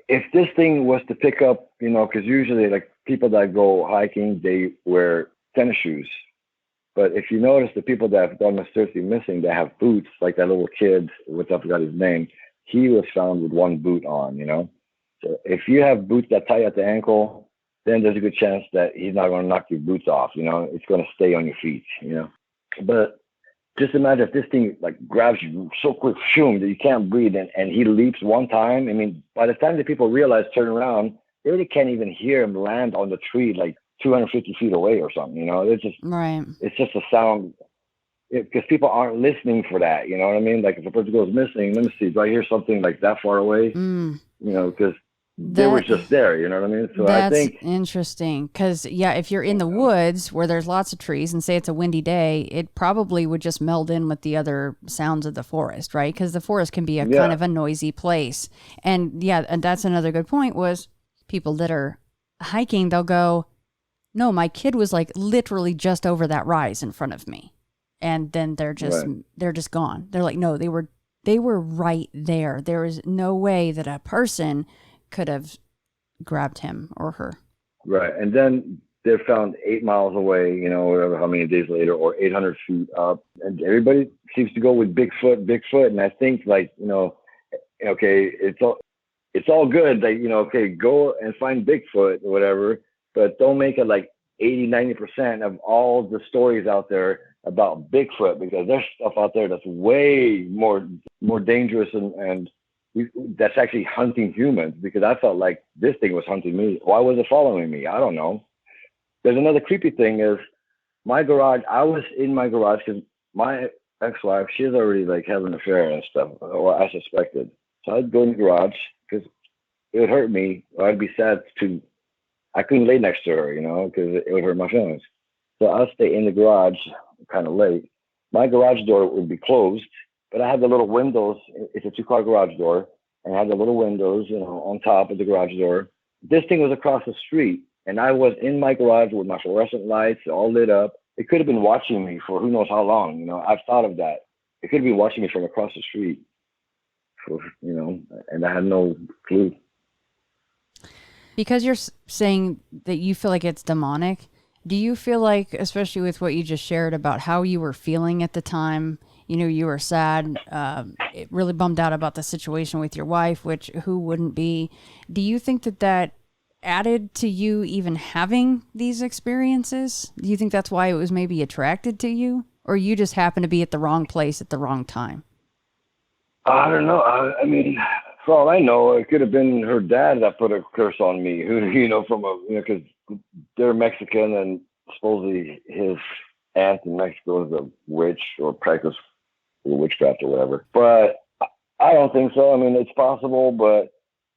If this thing was to pick up, because usually like people that go hiking, they wear tennis shoes. But if you notice, the people that have gone mysteriously missing, they have boots, like that little kid, which I forgot his name, he was found with one boot on, you know? So if you have boots that tie at the ankle, then there's a good chance that he's not going to knock your boots off, you know? It's going to stay on your feet, you know? But just imagine if this thing like grabs you so quick, shoom, that you can't breathe, and he leaps one time. I mean, by the time the people realize, turn around, they really can't even hear him land on the tree like 250 feet away or something, you know?
Right.
It's just a sound, because people aren't listening for that, you know what I mean? Like if a person goes missing, let me see, do I hear something like that far away? You know, because they were just there, you know what I mean? So I think
interesting, because yeah, if you're in the woods where there's lots of trees and say it's a windy day, it probably would just meld in with the other sounds of the forest, right? Because the forest can be a kind of a noisy place. And yeah, and that's another good point, was people that are hiking, they'll go, no, my kid was like literally just over that rise in front of me. And then they're just gone. They're like, no, they were right there. There is no way that a person could have grabbed him or her.
Right. And then they're found 8 miles away, you know, whatever, how many days later, or 800 feet up. And everybody seems to go with Bigfoot. And I think, like, you know, okay, it's all good. Like, you know, okay, go and find Bigfoot or whatever, but don't make it like 80-90% of all the stories out there about Bigfoot, because there's stuff out there that's way more dangerous and that's actually hunting humans, because I felt like this thing was hunting me. Why was it following me? I don't know. There's another creepy thing is my garage. I was in my garage because my ex-wife, she's already like having an affair and stuff, or I suspected. So I'd go in the garage because it would hurt me, or I'd be sad I couldn't lay next to her, you know, because it would hurt my feelings. So I'll stay in the garage kind of late. My garage door would be closed, but I had the little windows. It's a 2-car garage door, and I had the little windows, you know, on top of the garage door. This thing was across the street, and I was in my garage with my fluorescent lights all lit up. It could have been watching me for who knows how long, you know. I've thought of that. It could have been watching me from across the street, you know, and I had no clue.
Because you're saying that you feel like it's demonic, do you feel like, especially with what you just shared about how you were feeling at the time, you know, you were sad, really bummed out about the situation with your wife, which who wouldn't be? Do you think that added to you even having these experiences? Do you think that's why it was maybe attracted to you? Or you just happened to be at the wrong place at the wrong time?
I don't know. I mean, for all I know, it could have been her dad that put a curse on me, who, you know, because they're Mexican, and supposedly his aunt in Mexico is a witch or practice witchcraft or whatever. But I don't think so. I mean, it's possible, but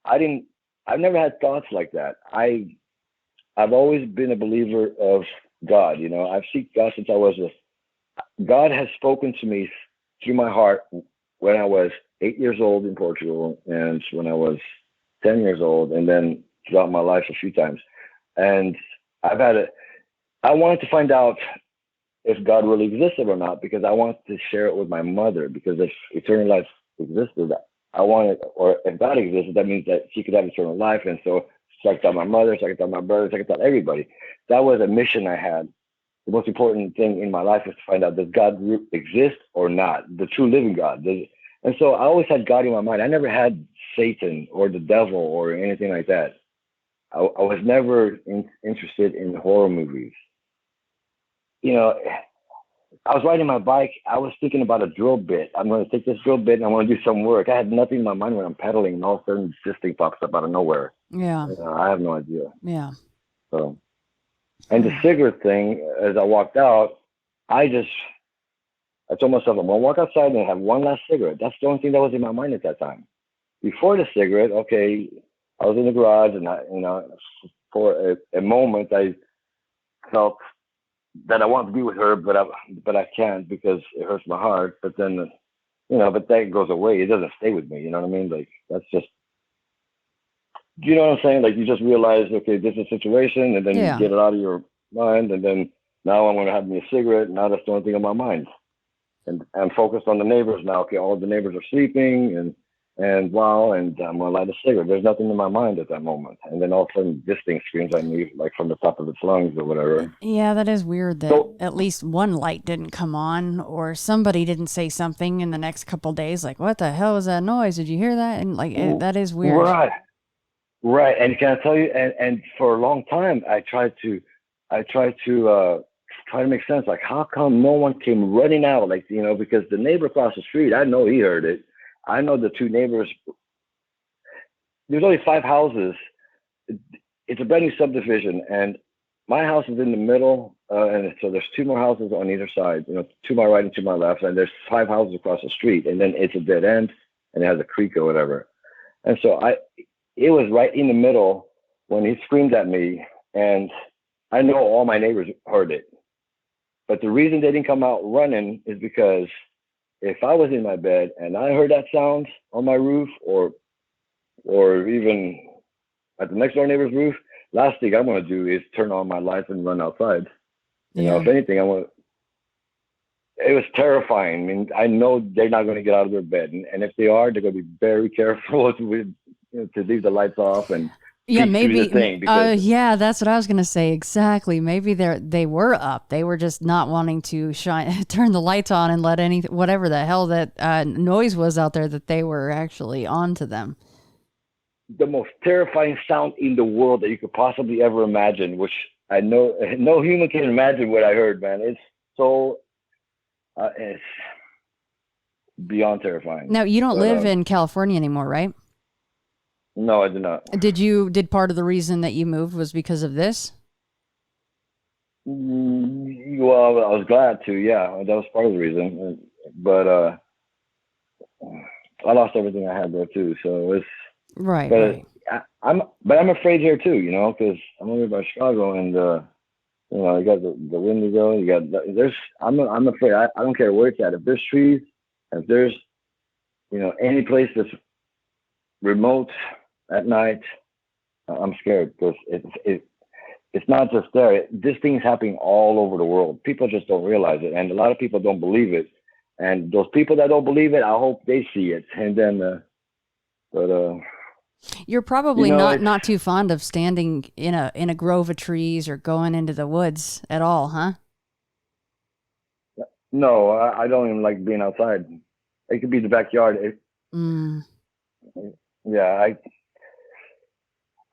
I've never had thoughts like that. I've always been a believer of God, you know. I've seen God since God has spoken to me through my heart when I was 8 years old in Portugal, and when I was 10 years old, and then throughout my life a few times. And I wanted to find out if God really existed or not, because I wanted to share it with my mother, because if eternal life existed, or if God existed, that means that she could have eternal life. And so I could tell my mother, so I could tell my brothers, I could tell everybody. That was a mission I had. The most important thing in my life was to find out, does God exist or not? The true living God. And so I always had God in my mind. I never had Satan or the devil or anything like that. I was never interested in horror movies. You know, I was riding my bike. I was thinking about a drill bit. I'm going to take this drill bit and I'm going to do some work. I had nothing in my mind when I'm pedaling, and all of a sudden this thing pops up out of nowhere.
Yeah.
You know, I have no idea.
Yeah.
So, and the cigarette thing, as I walked out, I told myself, I'm going to walk outside and have one last cigarette. That's the only thing that was in my mind at that time. Before the cigarette, okay, I was in the garage, and for a moment, I felt that I want to be with her, but I can't, because it hurts my heart. But then, but that goes away. It doesn't stay with me. You know what I mean? Like, that's just, you know what I'm saying? Like, you just realize, okay, this is a situation, and then you get it out of your mind, and then now I'm going to have me a cigarette. Now that's the only thing on my mind. And I'm focused on the neighbors now. Okay, all the neighbors are sleeping, and And wow, and I'm gonna light a cigarette. There's nothing in my mind at that moment. And then all of a sudden, this thing screams at me like from the top of its lungs or whatever.
Yeah, that is weird that
So
at least one light didn't come on or somebody didn't say something in the next couple days like, what the hell was that noise? Did you hear that? And like, that is weird.
right, right. And can I tell you? And for a long time, I tried to try to make sense. Like, how come no one came running out? Like, because the neighbor across the street, I know he heard it. I know the two neighbors. There's only 5 houses. It's a brand new subdivision, and my house is in the middle, and so there's 2 more houses on either side. Two my right and two my left, and there's 5 houses across the street, and then it's a dead end, and it has a creek or whatever. And so it was right in the middle when he screamed at me, and I know all my neighbors heard it. But the reason they didn't come out running is because if I was in my bed and I heard that sound on my roof or even at the next door neighbor's roof, last thing I'm going to do is turn on my lights and run outside. If anything, it was terrifying. I mean, I know they're not going to get out of their bed. And if they are, they're going to be very careful to leave the lights off and
maybe.
Because,
yeah, that's what I was going to say. Exactly. Maybe they were up. They were just not wanting to turn the lights on and let whatever the hell that noise was out there that they were actually on to them.
The most terrifying sound in the world that you could possibly ever imagine, which I know no human can imagine what I heard, man. It's so, it's beyond terrifying.
Now, you don't live in California anymore, right?
No, I do not.
Did part of the reason that you moved was because of this?
Well, I was glad to, yeah. That was part of the reason. But I lost everything I had there too, so it's
right.
But
right.
I'm afraid here too, because I'm over by Chicago, and you got the Wendigo, I'm afraid. I don't care where it's at. If there's trees, if there's any place that's remote at night, I'm scared because it's not just there. This thing's happening all over the world. People just don't realize it, and a lot of people don't believe it. And those people that don't believe it, I hope they see it. And then,
you're probably not too fond of standing in a grove of trees or going into the woods at all, huh?
No, I don't even like being outside. It could be the backyard. Yeah,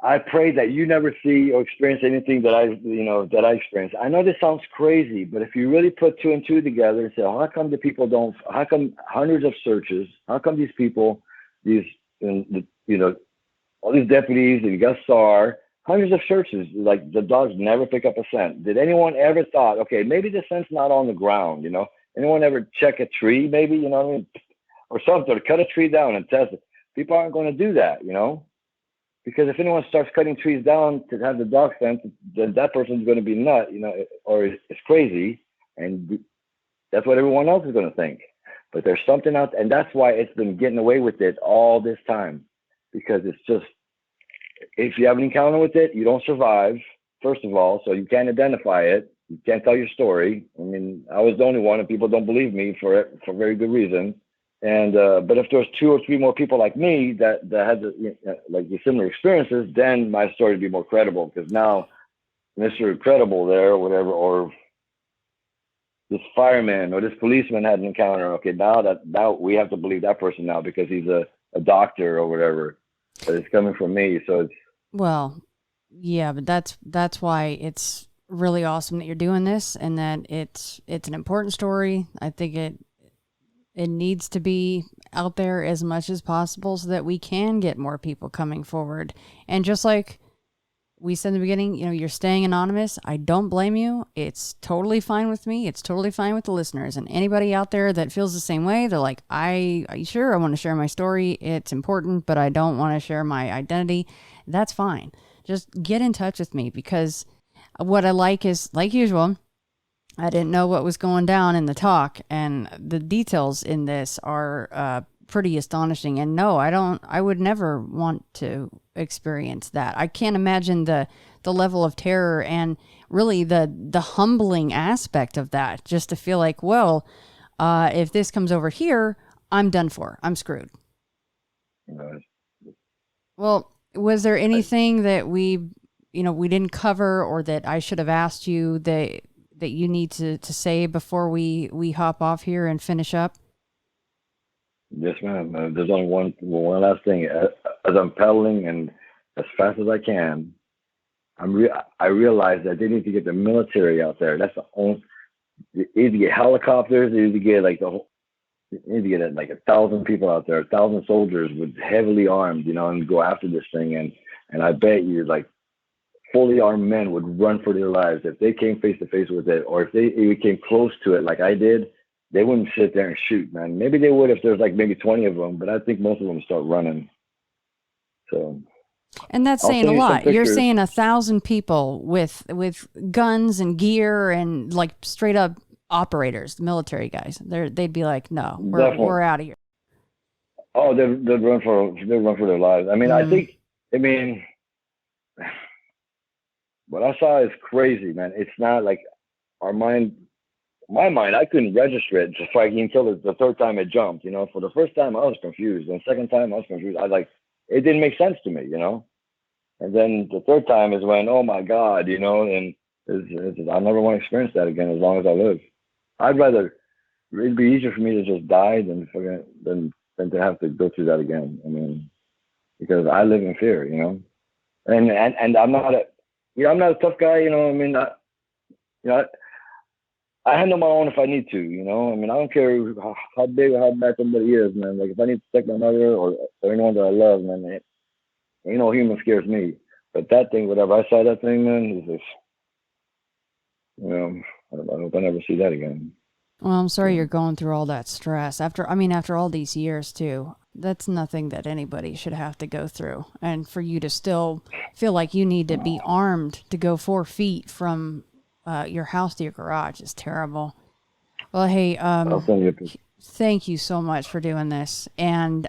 I pray that you never see or experience anything that I experienced. I know this sounds crazy, but if you really put 2 and 2 together and say, how come the people don't? How come hundreds of searches? How come these people, all these deputies, and you got SAR, hundreds of searches, like the dogs never pick up a scent? Did anyone ever thought, okay, maybe the scent's not on the ground? Anyone ever check a tree? Maybe or something, or cut a tree down and test it. People aren't going to do that, because if anyone starts cutting trees down to have the dog scent, then that person's going to be nut, or it's crazy, and that's what everyone else is going to think. But there's something out, and that's why it's been getting away with it all this time, because it's just, if you have an encounter with it, you don't survive, first of all, so you can't identify it, you can't tell your story. I mean, I was the only one, and people don't believe me for very good reason. And but if there's 2 or 3 more people like me that had the similar experiences, then my story would be more credible, because now Mr. Credible there or whatever, or this fireman or this policeman had an encounter. Okay, now we have to believe that person now because he's a doctor or whatever. But it's coming from me, so it's
yeah. But that's why it's really awesome that you're doing this, and that it's an important story. I think it needs to be out there as much as possible so that we can get more people coming forward. And just like we said in the beginning, you're staying anonymous. I don't blame you. It's totally fine with me. It's totally fine with the listeners. And anybody out there that feels the same way, they're like, are you sure? I want to share my story. It's important, but I don't want to share my identity. That's fine. Just get in touch with me, because what I like is, like usual, I didn't know what was going down in the talk, and the details in this are pretty astonishing. And no, I would never want to experience that. I can't imagine the level of terror and really the humbling aspect of that, just to feel like, well, if this comes over here, I'm done for. I'm screwed.
You know,
Well, was there anything that we didn't cover, or that I should have asked you that you need to say before we hop off here and finish up?
yes, ma'am. There's only one last thing. As I'm pedaling and as fast as I can, I realize that they need to get the military out there. That's the only. They need to get helicopters. They need to get they need to get like 1,000 people out there, 1,000 soldiers with heavily armed, and go after this thing. And I bet you, like, fully armed men would run for their lives if they came face to face with it, or if they even came close to it, like I did. They wouldn't sit there and shoot, man. Maybe they would if there's like maybe 20 of them, but I think most of them start running. So.
And that's
I'll
saying a
send you some
lot. You're
pictures.
saying 1,000 people with guns and gear and like straight up operators, the military guys. They'd be like, no,
Definitely.
we're out of here.
Oh, they'd run for their lives. I mean, I mean, what I saw is crazy, man. It's not like my mind, I couldn't register it just like until the third time it jumped. For the first time I was confused, and the second time I was confused. It didn't make sense to me, And then the third time is when, oh my God, and I never want to experience that again as long as I live. It'd be easier for me to just die than to have to go through that again. I mean, because I live in fear, and I'm not I'm not a tough guy, I mean, I handle my own if I need to, I mean, I don't care how big or how bad somebody is, man. Like if I need to protect my mother or anyone that I love, man, ain't no human scares me. But that thing, whatever I saw that thing, man, is just, I hope I never see that again.
Well, I'm sorry you're going through all that stress after all these years too. That's nothing that anybody should have to go through. And for you to still feel like you need to be armed to go 4 feet from your house to your garage is terrible. Well, hey,
I'll send you a picture.
thank you so much for doing this. And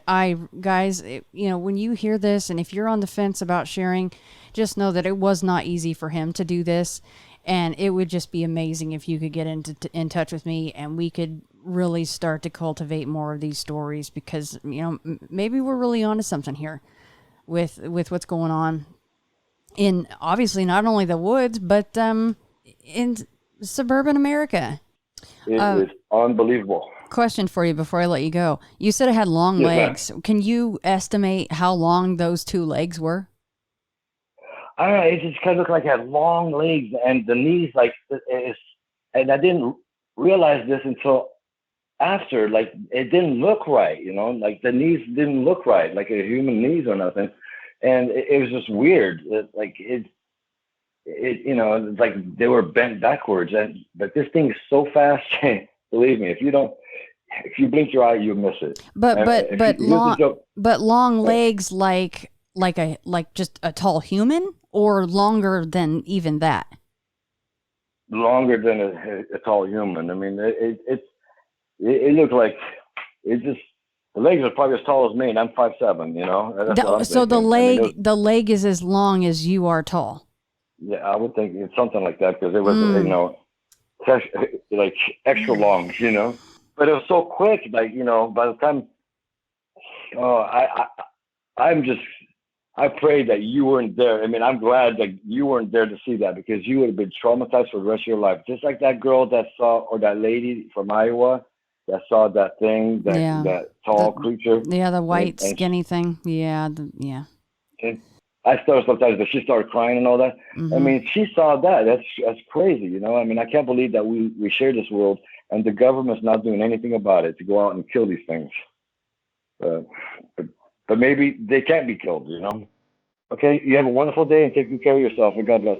guys, when you hear this, and if you're on the fence about sharing, just know that it was not easy for him to do this. And it would just be amazing if you could get in touch with me and we could really start to cultivate more of these stories, because, maybe we're really onto something here with what's going on in, obviously, not only the woods, but in suburban America.
It is unbelievable.
Question for you before I let you go. You said it had long legs. Ma'am. Can you estimate how long those 2 legs were?
I don't know. It just kind of looked like it had long legs and the knees, like, and I didn't realize this until after. Like, it didn't look right, like the knees didn't look right, like a human knees or nothing. And it was just weird. It's like they were bent backwards. But this thing is so fast. Believe me, if you blink your eye, you'll miss it.
But long legs, like just a tall human, or longer than even that?
Longer than a tall human. I mean, it looked like the legs are probably as tall as me, and I'm 5'7",
So the leg is as long as you are tall.
Yeah, I would think it's something like that, because it was, like extra long, But it was so quick, like, by the time, I pray that you weren't there. I mean, I'm glad that you weren't there to see that, because you would have been traumatized for the rest of your life. Just like that girl or that lady from Iowa that saw that thing, that tall creature.
Yeah, the white skinny thing. Yeah,
And I started sometimes, but she started crying and all that. Mm-hmm. I mean, she saw that. That's crazy, I mean, I can't believe that we share this world and the government's not doing anything about it to go out and kill these things. But maybe they can't be killed, Okay, you have a wonderful day and take good care of yourself, and God bless.